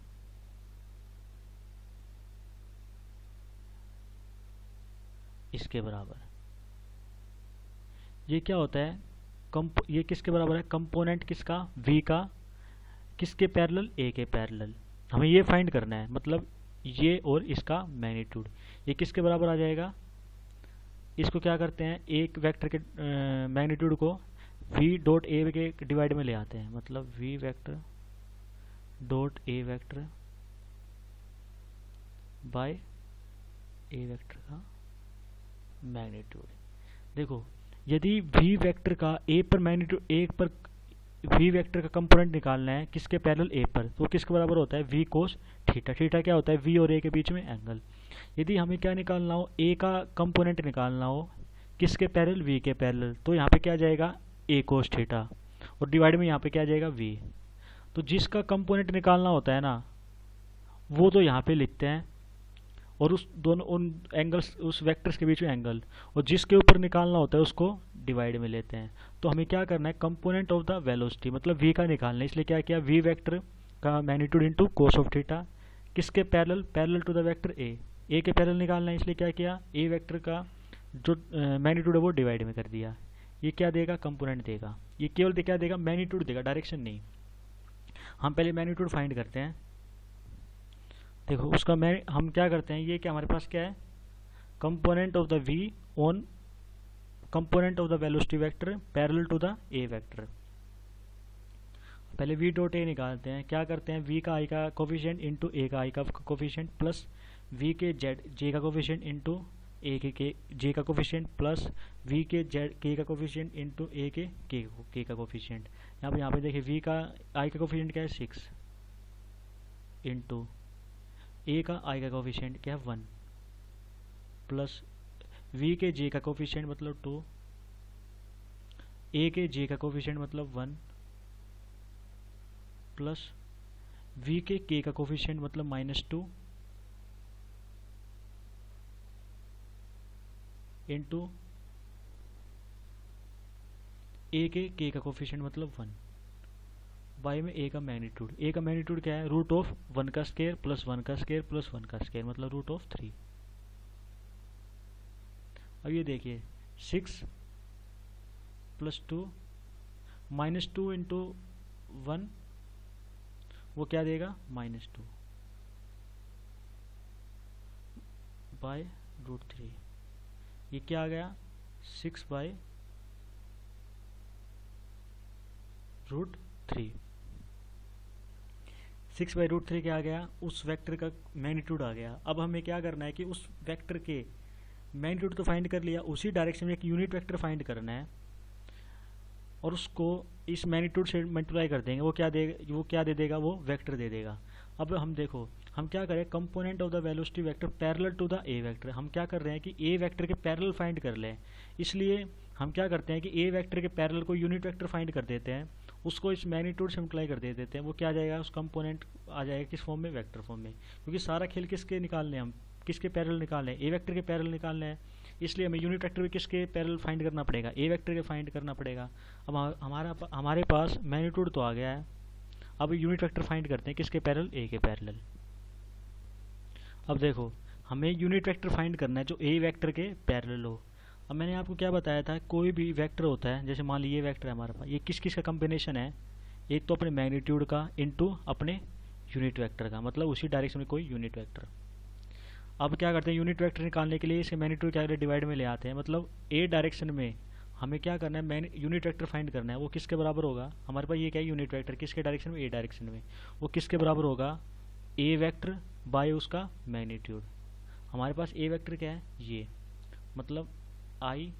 इसके बराबर। ये क्या होता है, ये किसके बराबर है, कंपोनेंट किसका, वी का, किसके पैरेलल, ए के पैरेलल। हमें ये फाइंड करना है, मतलब ये और इसका मैग्नीट्यूड, ये किसके बराबर आ जाएगा। इसको क्या करते हैं, एक वेक्टर के मैग्नीट्यूड को वी डॉट ए के डिवाइड में ले आते हैं, मतलब V vector dot A vector by A vector का मैग्नीट्यूड। देखो, यदि वी वेक्टर का ए पर मैग्नीट्यूड, ए पर वी वेक्टर का कंपोनेंट निकालना है किसके पैरेलल, ए पर, तो किसके बराबर होता है, वी कोस थीटा। थीटा क्या होता है, वी और ए के बीच में एंगल। यदि हमें क्या निकालना हो, ए का कंपोनेंट निकालना हो किसके पैरेलल, वी के पैरेलल, तो यहाँ पे क्या जाएगा, ए कोस थीटा, और डिवाइड में यहाँ पे क्या जाएगा, वी। तो जिसका कंपोनेंट निकालना होता है ना, वो तो यहाँ पे लिखते हैं, और उस दोनों उन एंगल्स, उस वेक्टर्स के बीच में एंगल, और जिसके ऊपर निकालना होता है उसको डिवाइड में लेते हैं। तो हमें क्या करना है, कंपोनेंट ऑफ द वेलोसिटी, मतलब वी का निकालना है। इसलिए क्या किया, वी वेक्टर का magnitude into cos of theta, किसके parallel, parallel to the vector A के पैरेलल निकालना है। इसलिए क्या किया, ए वेक्टर का जो मैग्नीट्यूड है वो डिवाइड में कर दिया। ये क्या देगा, कंपोनेंट देगा। ये केवल क्या देगा, मैग्नीट्यूड देगा, डायरेक्शन नहीं। हम पहले मैग्नीट्यूड फाइंड करते हैं। देखो, उसका हम क्या करते हैं, ये क्या हमारे पास क्या है, component of the V on component of the velocity vector parallel to the A vector. पहले वी डॉट ए निकालते हैं। क्या करते हैं, वी का आई का कोफिशिएंट इंटू ए का आई का कोफिशिएंट प्लस वी के जेड जे का कोफिशिएंट इंटू ए के जे का कोफिशिएंट प्लस वी के जेड के का कोफिशिएंट इंटू ए के का कोफिशिएंट। यहाँ पे देखिए, वी का आई का कोफिशिएंट क्या है 6 इंटू ए का आई का कोफिशिएंट क्या है 1 प्लस वी के जे का कोफिशिएंट मतलब 2, ए के जे का कोफिशिएंट मतलब 1 प्लस वी के का कोफिशिएंट मतलब -2 इंटू ए के का कोफिशिएंट मतलब 1 बाई में ए का मैग्नीट्यूड। ए का मैग्नीट्यूड क्या है, रूट ऑफ 1 का स्क्वायर प्लस 1 का स्क्वायर प्लस 1 का स्क्वायर मतलब रूट ऑफ 3। अब ये देखिए 6 प्लस 2 -2 इंटू 1 वो क्या देगा, -2 बाय रूट 3। ये क्या आ गया, 6 बाय रूट 3। 6 बाई रूट 3 क्या आ गया, उस वेक्टर का मैग्नीट्यूड आ गया। अब हमें क्या करना है कि उस वेक्टर के मैग्नीट्यूड तो फाइंड कर लिया, उसी डायरेक्शन में एक यूनिट वेक्टर फाइंड करना है और उसको इस मैग्नीट्यूड से मल्टीप्लाई कर देंगे। वो क्या दे देगा, वो वेक्टर दे देगा। अब हम देखो, हम क्या करें, component of the velocity vector parallel to the A vector. हम क्या कर रहे हैं कि ए वेक्टर के पैरेलल फाइंड कर लें, इसलिए हम क्या करते हैं कि ए वेक्टर के पैरेलल को यूनिट वेक्टर फाइंड कर देते हैं, उसको इस मैग्नीट्यूड से मल्टीप्लाई कर देते हैं। वो क्या आ जाएगा, उस कंपोनेंट आ जाएगा किस फॉर्म में, वेक्टर फॉर्म में, क्योंकि सारा खेल किसके निकालने हम, किसके पैरेलल निकालने हैं, ए वेक्टर के पैरेलल निकालने हैं, इसलिए हमें यूनिट वेक्टर भी किसके पैरेलल फाइंड करना पड़ेगा, ए वेक्टर के फाइंड करना पड़ेगा। अब हमारे पास मैग्नीट्यूड तो आ गया है, अब यूनिट वेक्टर फाइंड करते हैं किसके पैरेलल, ए के पैरेलल। अब देखो हमें यूनिट वेक्टर फाइंड करना है जो ए वेक्टर के पैरेलल हो। अब मैंने आपको क्या बताया था, कोई भी वेक्टर होता है, जैसे मान लीजिए ये वेक्टर है हमारे पास, ये किस किस का कॉम्बिनेशन है, एक तो अपने मैग्नीट्यूड का इनटू अपने यूनिट वेक्टर का, मतलब उसी डायरेक्शन में कोई यूनिट वेक्टर। अब क्या करते हैं, यूनिट वेक्टर निकालने के लिए इसके मैग्नीट्यूड क्या डिवाइड में ले आते हैं, मतलब ए डायरेक्शन में हमें क्या करना है, यूनिट वेक्टर फाइंड करना है, वो किसके बराबर होगा, हमारे पास ये क्या है यूनिट वेक्टर, किसके डायरेक्शन में, ए डायरेक्शन में, वो किसके बराबर होगा, ए वेक्टर बाय उसका मैग्नीट्यूड। हमारे पास ए वेक्टर क्या है, ये मतलब आई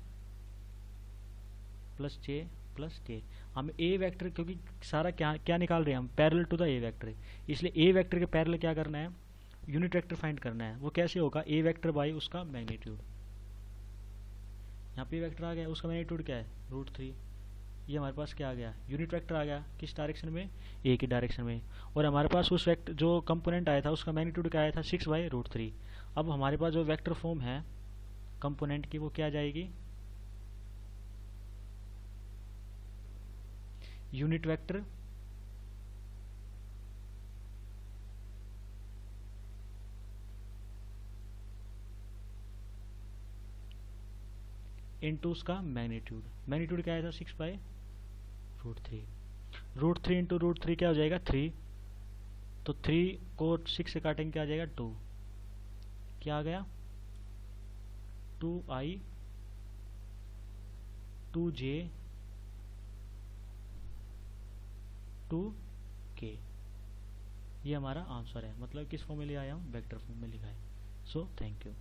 प्लस जे प्लस के। हम ए वेक्टर, क्योंकि सारा क्या क्या निकाल रहे हैं हम, parallel to the A vector, इसलिए ए वेक्टर के पैरेलल क्या करना है, यूनिट वेक्टर फाइंड करना है। वो कैसे होगा, ए वेक्टर बाई उसका मैग्नीट्यूड। यहाँ पे वेक्टर आ गया, उसका मैग्नीट्यूड क्या है, √3। ये हमारे पास क्या आ गया, यूनिट वेक्टर आ गया, किस डायरेक्शन में, ए की डायरेक्शन में। और हमारे पास उस वेक्टर जो कंपोनेंट आया था उसका मैग्नीट्यूड क्या आया था, 6/√3। अब हमारे पास जो वेक्टर फॉर्म है कंपोनेंट की, वो क्या आ जाएगी, यूनिट वेक्टर इनटू उसका मैग्नीट्यूड। मैग्नीट्यूड क्या आया था, 6/√3। √3 इंटू √3 क्या हो जाएगा, 3। तो 3 को 6 से काटेंगे क्या आ जाएगा, 2। क्या आ गया, 2i 2j 2k। ये हमारा आंसर है, मतलब किस फॉर्म में ले आया हूँ, वेक्टर फॉर्म में लिखा है। So thank you.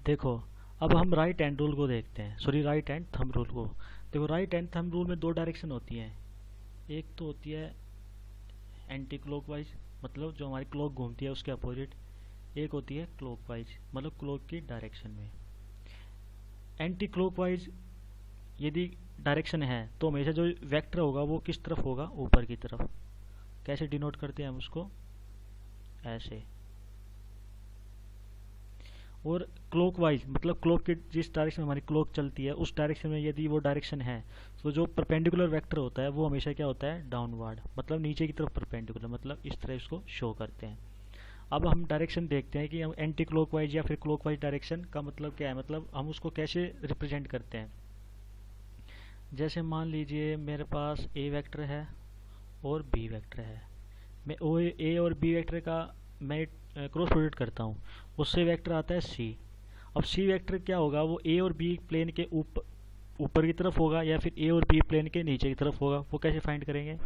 देखो अब हम राइट हैंड रूल को देखते हैं, sorry right hand thumb rule को। देखो राइट हैंड थंब रूल में दो डायरेक्शन होती हैं, एक तो होती है एंटी क्लॉकवाइज, मतलब जो हमारी क्लॉक घूमती है उसके अपोजिट, एक होती है क्लॉकवाइज, मतलब क्लॉक की डायरेक्शन में। एंटी क्लॉकवाइज यदि डायरेक्शन है तो हमेशा जो वेक्टर होगा वो किस तरफ होगा, ऊपर की तरफ। कैसे डिनोट करते हैं हम उसको, ऐसे। और क्लॉकवाइज मतलब क्लॉक की जिस डायरेक्शन में हमारी क्लॉक चलती है उस डायरेक्शन में यदि वो डायरेक्शन है तो जो परपेंडिकुलर वेक्टर होता है वो हमेशा क्या होता है, डाउनवर्ड, मतलब नीचे की तरफ परपेंडिकुलर, मतलब इस तरह इसको शो करते हैं। अब हम डायरेक्शन देखते हैं कि हम एंटी क्लॉकवाइज या फिर क्लॉकवाइज डायरेक्शन का मतलब क्या है, मतलब हम उसको कैसे रिप्रेजेंट करते हैं। जैसे मान लीजिए मेरे पास ए वेक्टर है और बी वेक्टर है, मैं ए और बी वेक्टर का मैं क्रॉस प्रोडक्ट करता हूँ, उससे वेक्टर आता है सी। अब सी वेक्टर क्या होगा, वो ए और बी प्लेन के ऊपर की तरफ होगा या फिर ए और बी प्लेन के नीचे की तरफ होगा। वो कैसे फाइंड करेंगे,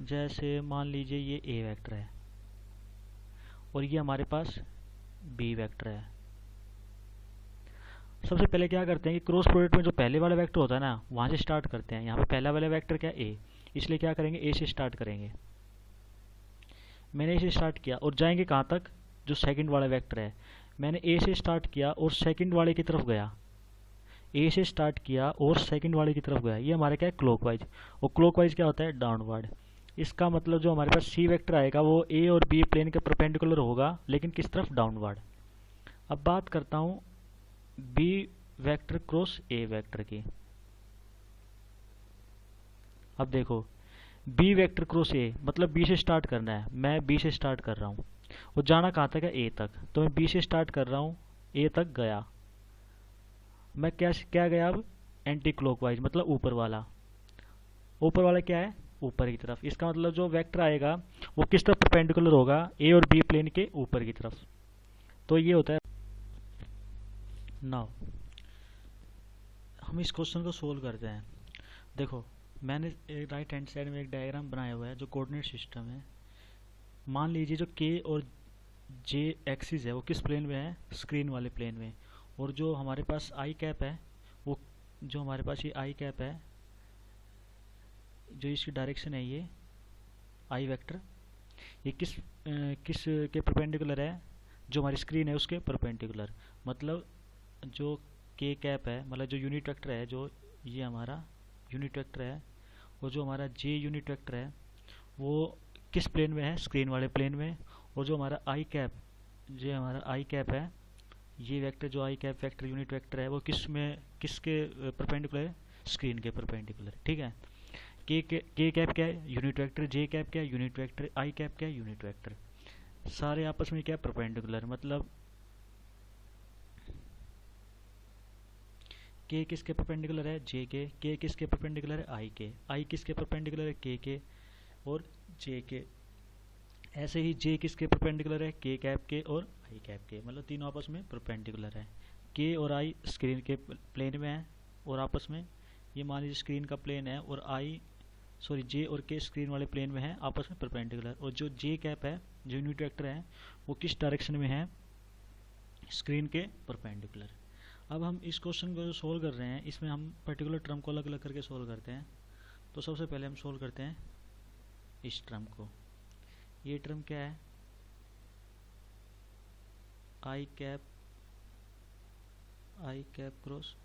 जैसे मान लीजिए ये ए वेक्टर है और ये हमारे पास बी वेक्टर है। सबसे पहले क्या करते हैं कि क्रॉस प्रोडक्ट में जो पहले वाला वेक्टर होता है ना, वहाँ से स्टार्ट करते हैं। यहाँ पे पहला वाला वेक्टर क्या, ए, इसलिए क्या करेंगे, ए से स्टार्ट करेंगे। मैंने ए से स्टार्ट किया और जाएंगे कहाँ तक, जो सेकंड वाला वेक्टर है, मैंने ए से स्टार्ट किया और सेकंड वाले की तरफ गया, ए से स्टार्ट किया और सेकंड वाले की तरफ गया। ये हमारा क्या है, क्लॉकवाइज। और क्लॉकवाइज क्या होता है, डाउनवर्ड। इसका मतलब जो हमारे पास सी वेक्टर आएगा वो ए और बी प्लेन के परपेंडिकुलर होगा, लेकिन किस तरफ, डाउनवर्ड। अब बात करता हूँ B vector cross A vector की। अब देखो बी वेक्टर क्रॉस ए, मतलब बी से स्टार्ट करना है, मैं बी से स्टार्ट कर रहा हूँ और जाना कहाँ तक है, ए तक। तो मैं बी से स्टार्ट कर रहा हूँ, ए तक गया। मैं क्या गया अब, एंटी क्लॉकवाइज, मतलब ऊपर वाला। ऊपर वाला क्या है, ऊपर की तरफ। इसका मतलब जो वेक्टर आएगा वो किस तरफ परपेंडिकुलर होगा, ए और बी प्लेन के ऊपर की तरफ। तो ये होता है। नाउ हम इस क्वेश्चन को सोल्व करते हैं। देखो मैंने राइट हैंड साइड में एक डायग्राम बनाया हुआ है जो कोऑर्डिनेट सिस्टम है। मान लीजिए जो के और जे एक्सिस है वो किस प्लेन में है, स्क्रीन वाले प्लेन में। और जो हमारे पास आई कैप है, वो जो हमारे पास ये आई कैप है, जो इसकी डायरेक्शन है ये आई वेक्टर, ये किस के परपेंडिकुलर है, जो हमारी स्क्रीन है उसके परपेंडिकुलर। मतलब जो के कैप है, मतलब जो यूनिट वेक्टर है, जो ये हमारा यूनिट वेक्टर है, और जो हमारा जे यूनिट वेक्टर है वो किस प्लेन में है, स्क्रीन वाले प्लेन में। और जो हमारा आई कैप जो हमारा आई कैप है, ये वेक्टर जो आई कैप वेक्टर यूनिट वेक्टर है वो किसके परपेंडिकुलर है, स्क्रीन के परपेंडिकुलर, ठीक है। के कैप क्या है, यूनिट वेक्टर, जे कैप क्या है, यूनिट वेक्टर, आई कैप क्या है, यूनिट वेक्टर, सारे आपस में क्या है, परपेंडिकुलर। मतलब के किसके परपेंडिकुलर है, जे के किसके परपेंडिकुलर है, आई किसके परपेंडिकुलर है, के और जे के। ऐसे ही जे किसके परपेंडिकुलर है, के कैप के और आई कैप के, मतलब तीनों आपस में परपेंडिकुलर है। के और आई स्क्रीन के प्लेन में है और आपस में, ये मान लीजिए स्क्रीन का प्लेन है और जे और के स्क्रीन वाले प्लेन में है, आपस में परपेंडिकुलर। और जो जे कैप है, जो यूनिट वेक्टर है, वो किस डायरेक्शन में है, स्क्रीन के परपेंडिकुलर। अब हम इस क्वेश्चन को जो सोल्व कर रहे हैं, इसमें हम पर्टिकुलर टर्म को अलग अलग करके सोल्व करते हैं। तो सबसे पहले हम सोल्व करते हैं इस टर्म को। ये टर्म क्या है, आई कैप क्रॉस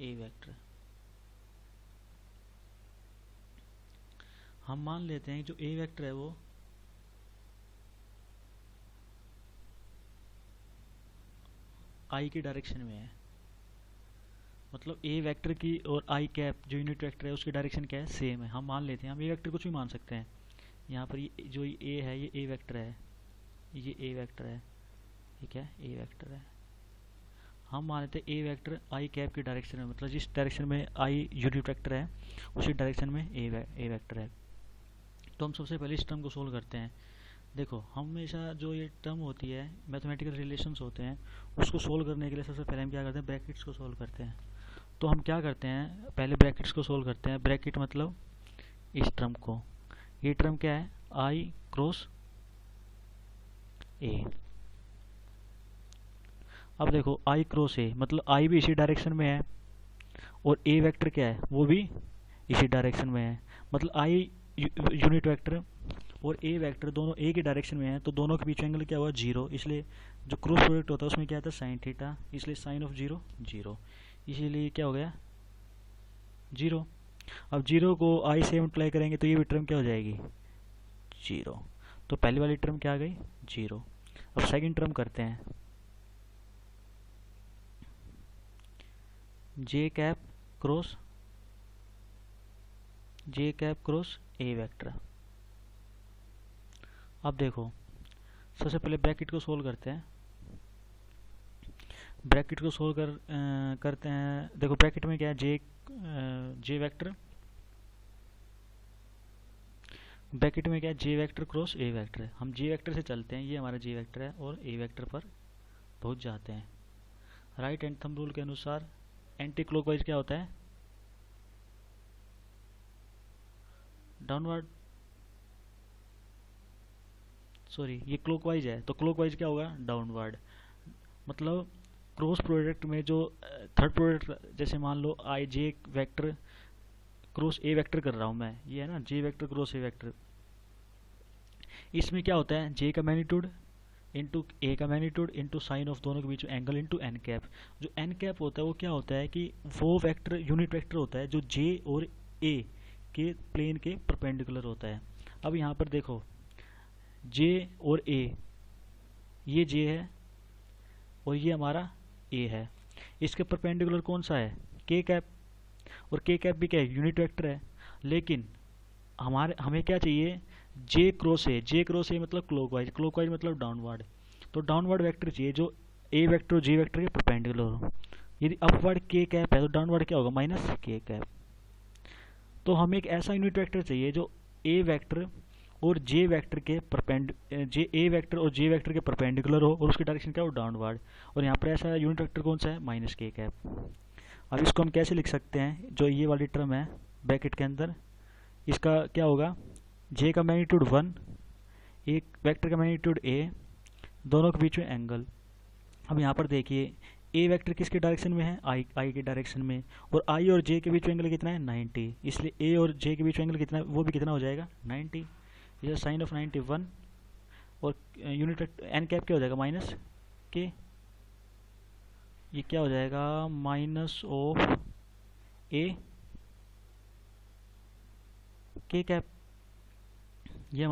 ए वेक्टर। हम मान लेते हैं कि जो ए वेक्टर है वो आई की डायरेक्शन में है। मतलब ए वेक्टर की और आई कैप जो यूनिट वेक्टर है उसकी डायरेक्शन क्या है, सेम है। हम मान लेते हैं, हम ए वेक्टर कुछ भी मान सकते हैं। यहाँ पर ये जो ए है, ये ए वेक्टर है, ये ए वेक्टर है, ठीक है, ए वेक्टर है। हम मान लेते हैं ए वेक्टर आई कैप की डायरेक्शन में, मतलब जिस डायरेक्शन में आई यूनिट वेक्टर है उसी डायरेक्शन में ए वेक्टर है। तो हम सबसे पहले इस टर्म को सोल्व करते हैं। देखो, हमेशा जो ये टर्म होती है, मैथमेटिकल रिलेशंस होते हैं, उसको सोल्व करने के लिए सबसे पहले हम क्या करते हैं, ब्रैकेट्स को सोल्व करते हैं। तो हम क्या करते हैं, पहले ब्रैकेट्स को सोल्व करते हैं। ब्रैकेट मतलब इस टर्म को, ये टर्म क्या है, आई क्रॉस ए। अब देखो, आई क्रॉस ए मतलब आई भी इसी डायरेक्शन में है और ए वेक्टर क्या है, वो भी इसी डायरेक्शन में है। मतलब आई यूनिट वेक्टर और ए वेक्टर दोनों ए की डायरेक्शन में है, तो दोनों के बीच एंगल क्या हुआ, जीरो। इसलिए जो क्रॉस प्रोडक्ट होता है उसमें क्या आता है, साइन थीटा, इसलिए साइन ऑफ जीरो जीरो, इसीलिए क्या हो गया, जीरो। अब जीरो को आई से मल्टीप्लाई करेंगे तो ये भी टर्म क्या हो जाएगी, जीरो। तो पहली वाली टर्म क्या आ गई, जीरो। अब सेकंड टर्म करते हैं, जे कैप क्रॉस ए वेक्टर। अब देखो, सबसे पहले ब्रैकेट को सोल्व करते हैं। ब्रैकेट को सोल्व करते हैं। देखो, ब्रैकेट में क्या है, जे वेक्टर, ब्रैकेट में क्या है, जे वेक्टर क्रॉस ए वेक्टर है। हम जे वेक्टर से चलते हैं, ये हमारा जे वेक्टर है और ए वेक्टर पर पहुंच जाते हैं। राइट हैंड थंब रूल के अनुसार एंटी क्लॉकवाइज क्या होता है, डाउनवर्ड, सॉरी ये क्लॉकवाइज है, तो क्लॉकवाइज क्या होगा, डाउनवर्ड। मतलब क्रॉस प्रोडक्ट में जो थर्ड प्रोडक्ट, जैसे मान लो आई जे वेक्टर क्रॉस ए वेक्टर कर रहा हूँ मैं, ये है ना, जे वेक्टर क्रॉस ए वेक्टर, इसमें क्या होता है, जे का मैग्नीट्यूड इंटू ए का मैग्नीट्यूड इंटू साइन ऑफ दोनों के बीच में एंगल इंटू एन कैप। जो एन कैप होता है वो क्या होता है कि वो वेक्टर यूनिट वेक्टर होता है जो जे और ए के प्लेन के परपेंडिकुलर होता है। अब यहाँ पर देखो, जे और ए, ये जे है और ये हमारा ए है, इसके परपेंडिकुलर कौन सा है, के कैप। और के कैप भी क्या है, यूनिट वेक्टर है। लेकिन हमें क्या चाहिए, जे क्रॉस ए मतलब क्लॉकवाइज मतलब डाउनवर्ड। तो डाउनवर्ड वेक्टर चाहिए जो ए वेक्टर और जे वेक्टर के परपेंडिकुलर हो। यदि अपवर्ड के कैप है तो डाउनवर्ड क्या होगा, माइनस के कैप। तो हमें एक ऐसा यूनिट वेक्टर चाहिए जो ए वेक्टर और जे वेक्टर के जे वेक्टर के परपेंडिकुलर हो और उसकी डायरेक्शन क्या हो, डाउनवर्ड। और यहाँ पर ऐसा यूनिट वेक्टर कौन सा है, माइनस के कैप। अब इसको हम कैसे लिख सकते हैं, जो ये वाली टर्म है ब्रैकेट के अंदर, इसका क्या होगा, जे का मैग्नीट्यूड 1, एक वेक्टर का मैग्नीट्यूड ए, दोनों के बीच में एंगल। अब यहाँ पर देखिए, ए वेक्टर किसके डायरेक्शन में है, आई के डायरेक्शन में, और आई और जे के बीच में एंगल कितना है, 90। इसलिए ए और जे के बीच में एंगल कितना है, वो भी कितना हो जाएगा, 90। ये साइन ऑफ 90 1, और यूनिट एन कैप क्या हो जाएगा, माइनस के। ये क्या हो जाएगा, माइनस ऑफ ए के कैप। ये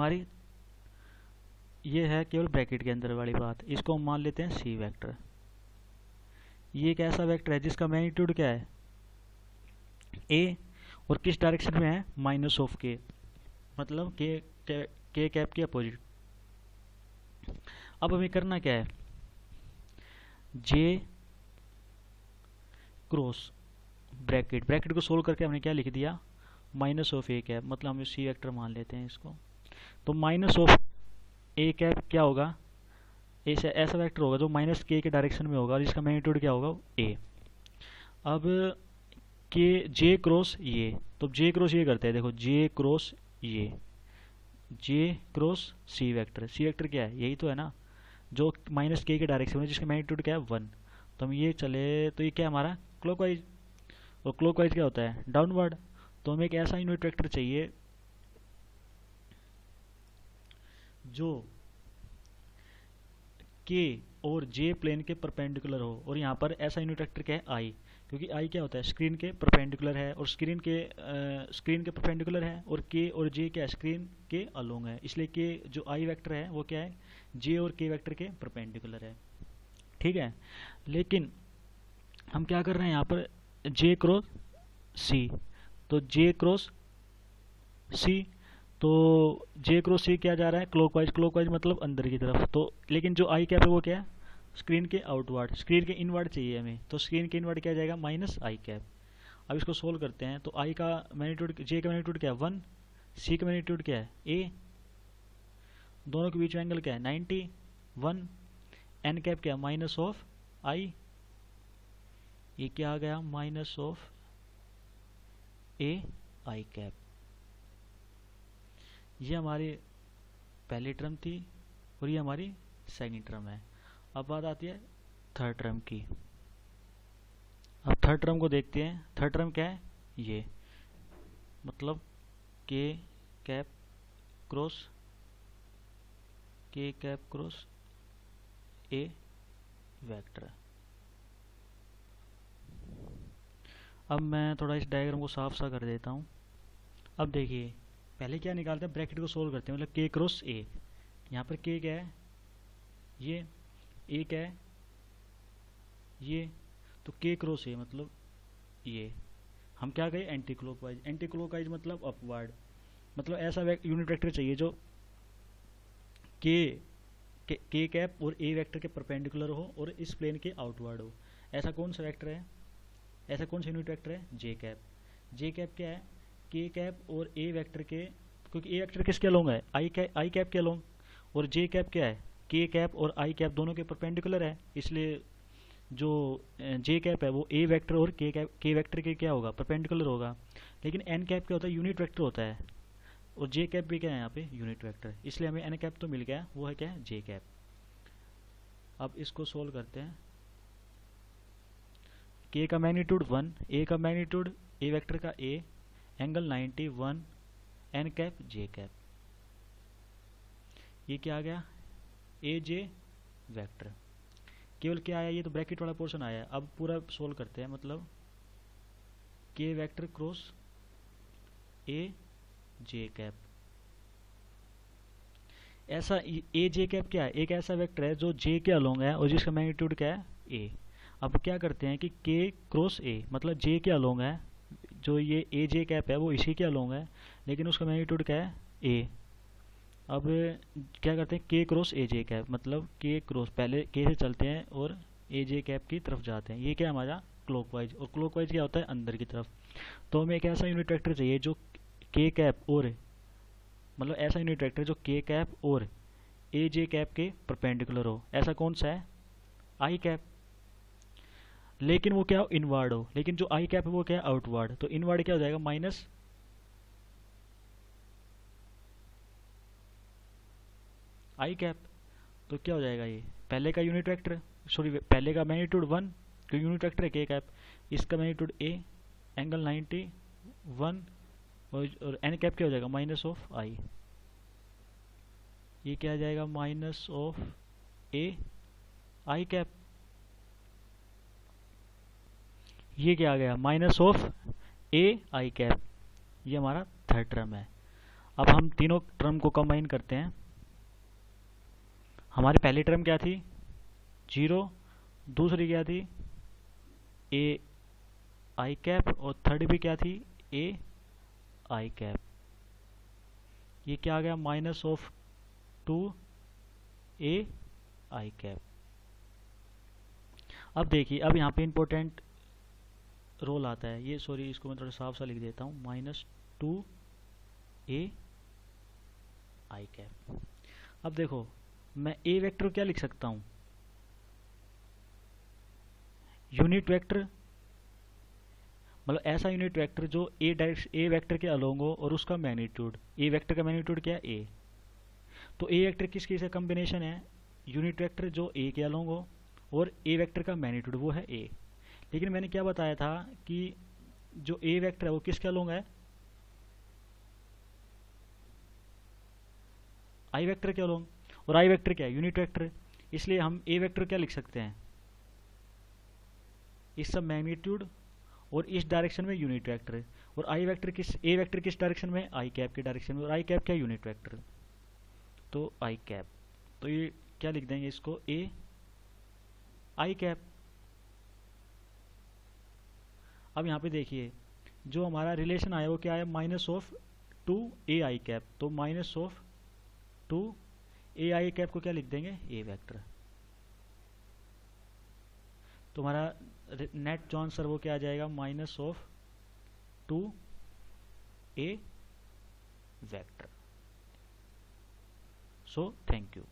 ये है केवल ब्रैकेट के अंदर वाली बात, इसको हम मान लेते हैं सी वेक्टर। ये एक ऐसा वेक्टर है जिसका मैग्नीट्यूड क्या है, ए, और किस डायरेक्शन में है, माइनस ऑफ के, मतलब के कैप के अपोजिट। अब हमें करना क्या है, जे क्रॉस ब्रैकेट को सोल्व करके हमने क्या लिख दिया, माइनस ऑफ ए कैप, मतलब हम सी वेक्टर मान लेते हैं इसको। तो माइनस ऑफ ए कैप क्या होगा, ऐसा वेक्टर होगा जो माइनस के डायरेक्शन में होगा और इसका मैग्नीट्यूड क्या होगा, ए। अब के जे क्रॉस ये, तो जे क्रॉस ये करते हैं, देखो जे क्रॉस ये, जे क्रॉस सी वेक्टर क्या है, यही तो है ना, जो माइनस के डायरेक्शन में, जिसका मैग्नीट्यूड क्या है 1। तो हम ये चले तो ये क्या हमारा क्लॉकवाइज, और क्लॉकवाइज क्या होता है, डाउनवर्ड। तो हमें एक ऐसा यूनिट वेक्टर चाहिए जो के और जे प्लेन के परपेंडिकुलर हो, और यहाँ पर ऐसा यूनिट वेक्टर क्या है, आई, क्योंकि आई क्या होता है, स्क्रीन के परपेंडिकुलर है, और स्क्रीन के परपेंडिकुलर है, और के और जे क्या है, स्क्रीन के अलोंग है, इसलिए के जो आई वेक्टर है वो क्या है, जे और के वेक्टर के परपेंडिकुलर है। ठीक है, लेकिन हम क्या कर रहे हैं यहाँ पर, जे क्रॉस सी, तो जे क्रॉस सी, तो जे क्रॉस सी क्या जा रहा है, क्लॉकवाइज मतलब अंदर की तरफ। तो लेकिन जो आई कैप है वो क्या है, स्क्रीन के आउटवर्ड, स्क्रीन के इनवर्ड चाहिए हमें, तो स्क्रीन के इनवर्ड क्या जाएगा, माइनस आई कैप। अब इसको सोल्व करते हैं, तो आई का मैग्नीट्यूड, जे का मैग्नीट्यूड क्या है 1, सी का मैग्नीट्यूड क्या है ए, दोनों के बीच में एंगल क्या है 90, 1, एन कैप क्या है माइनस ऑफ आई, ये क्या आ गया, minus of A I cap. ये हमारी पहली टर्म थी और ये हमारी सेकंड टर्म है। अब बात आती है थर्ड टर्म की। अब थर्ड टर्म को देखते हैं, थर्ड टर्म क्या है, ये मतलब के कैप क्रॉस ए वेक्टर। अब मैं थोड़ा इस डायग्राम को साफ सा कर देता हूँ। अब देखिए, पहले क्या निकालते हैं, ब्रैकेट को सोल्व करते हैं, मतलब के क्रॉस ए, यहाँ पर के क्या है, ये ए क्या है, ये, तो के क्रॉस ए मतलब ये, हम क्या कहें एंटी क्लॉकवाइज मतलब अपवर्ड, मतलब ऐसा यूनिट वेक्टर चाहिए जो के कैप और ए वेक्टर के परपेंडिकुलर हो और इस प्लेन के आउटवर्ड हो। ऐसा कौन सा वेक्टर है, ऐसा कौन सा यूनिट वेक्टर है, जे कैप। जे कैप क्या है, के कैप और ए वेक्टर के, क्योंकि ए वेक्टर किसके अलोंग है, आई कैप के अलोंग, और जे कैप क्या है, के कैप और आई कैप दोनों के परपेंडिकुलर है, इसलिए जो जे कैप है वो ए वेक्टर और के वेक्टर के क्या होगा, परपेंडिकुलर होगा। लेकिन एन कैप क्या होता है, यूनिट वेक्टर होता है, और जे कैप भी क्या है यहाँ पे, यूनिट वेक्टर, इसलिए हमें एन कैप तो मिल गया, वो है क्या है, जे कैप। अब इसको सोल्व करते हैं, के का मैग्नीट्यूड 1, ए का मैग्नीट्यूड ए वेक्टर का ए, एंगल 90, 1, एन कैप जे कैप, ये क्या आ गया, ए जे वेक्टर। केवल क्या आया, ये तो ब्रैकेट वाला पोर्शन आया है। अब पूरा सोल्व करते हैं, मतलब के वेक्टर क्रॉस ए जे कैप। ऐसा ए जे कैप क्या है, एक ऐसा वेक्टर है जो जे के अलोंग है और जिसका मैग्नीट्यूड क्या है ए। अब क्या करते हैं कि के क्रॉस ए मतलब जे के अलोंग है, जो ये ए जे कैप है वो इसी के अलोंग है, लेकिन उसका मैग्नीट्यूड क्या है ए। अब क्या करते हैं, के क्रॉस ए जे कैप, मतलब के क्रॉस, पहले के से चलते हैं और ए जे कैप की तरफ जाते हैं, ये क्या हमारा क्लॉकवाइज, और क्लॉकवाइज क्या होता है अंदर की तरफ। तो हमें एक ऐसा यूनिट वेक्टर चाहिए जो के कैप और, मतलब ऐसा यूनिट वेक्टर जो के कैप और ए जे कैप के परपेंडिकुलर हो। ऐसा कौन सा है, आई कैप, लेकिन वो क्या हो, इनवर्ड हो, लेकिन जो आई कैप है वो क्या है आउटवर्ड, तो इनवर्ड क्या हो जाएगा, माइनस आई कैप। तो क्या हो जाएगा, ये पहले का यूनिट वेक्टर, सॉरी पहले का मैग्नीट्यूड 1, जो यूनिट वेक्टर है के कैप, इसका मैग्नीट्यूड ए, एंगल 90, 1, और एन कैप क्या हो जाएगा, माइनस ऑफ आई, ये क्या आ जाएगा, minus of A I cap, ये क्या आ गया, minus of A I cap. ये हमारा थर्ड टर्म है। अब हम तीनों टर्म को कंबाइन करते हैं, हमारी पहली टर्म क्या थी, 0, दूसरी क्या थी, ए आई कैप, और थर्ड भी क्या थी, ए आई कैप। ये क्या आ गया, minus of 2 A I cap. अब देखिए, अब यहाँ पे इंपॉर्टेंट रोल आता है, ये सॉरी इसको मैं थोड़ा साफ सा लिख देता हूँ, -2 ए आई कैप। अब देखो, मैं ए वेक्टर क्या लिख सकता हूँ, यूनिट वेक्टर, मतलब ऐसा यूनिट वेक्टर जो ए वेक्टर के अलोंग हो और उसका मैग्नीट्यूड, ए वेक्टर का मैग्नीट्यूड क्या है, ए। तो ए वेक्टर किसकी से कॉम्बिनेशन है, यूनिट वेक्टर जो ए के अलोंग हो और ए वेक्टर का मैग्नीट्यूड वो है ए। लेकिन मैंने क्या बताया था कि जो ए वेक्टर है वो किसके अलोंग है, आई वेक्टर के अलोंग, और आई वेक्टर क्या है, यूनिट वेक्टर। इसलिए हम ए वेक्टर क्या लिख सकते हैं, इस सब मैग्नीट्यूड और इस डायरेक्शन में यूनिट वेक्टर, और आई वेक्टर किस, ए वेक्टर किस डायरेक्शन में, आई कैप के डायरेक्शन में, और आई कैप क्या, यूनिट वेक्टर, तो आई कैप। तो ये क्या लिख देंगे इसको, ए आई कैप। अब यहाँ पे देखिए, जो हमारा रिलेशन आया वो क्या है, -2 ए आई कैप, तो -2 ए आई कैप को क्या लिख देंगे, ए वेक्टर। तो हमारा नेट जो आंसर वो क्या आ जाएगा, -2 ए वेक्टर। So thank you.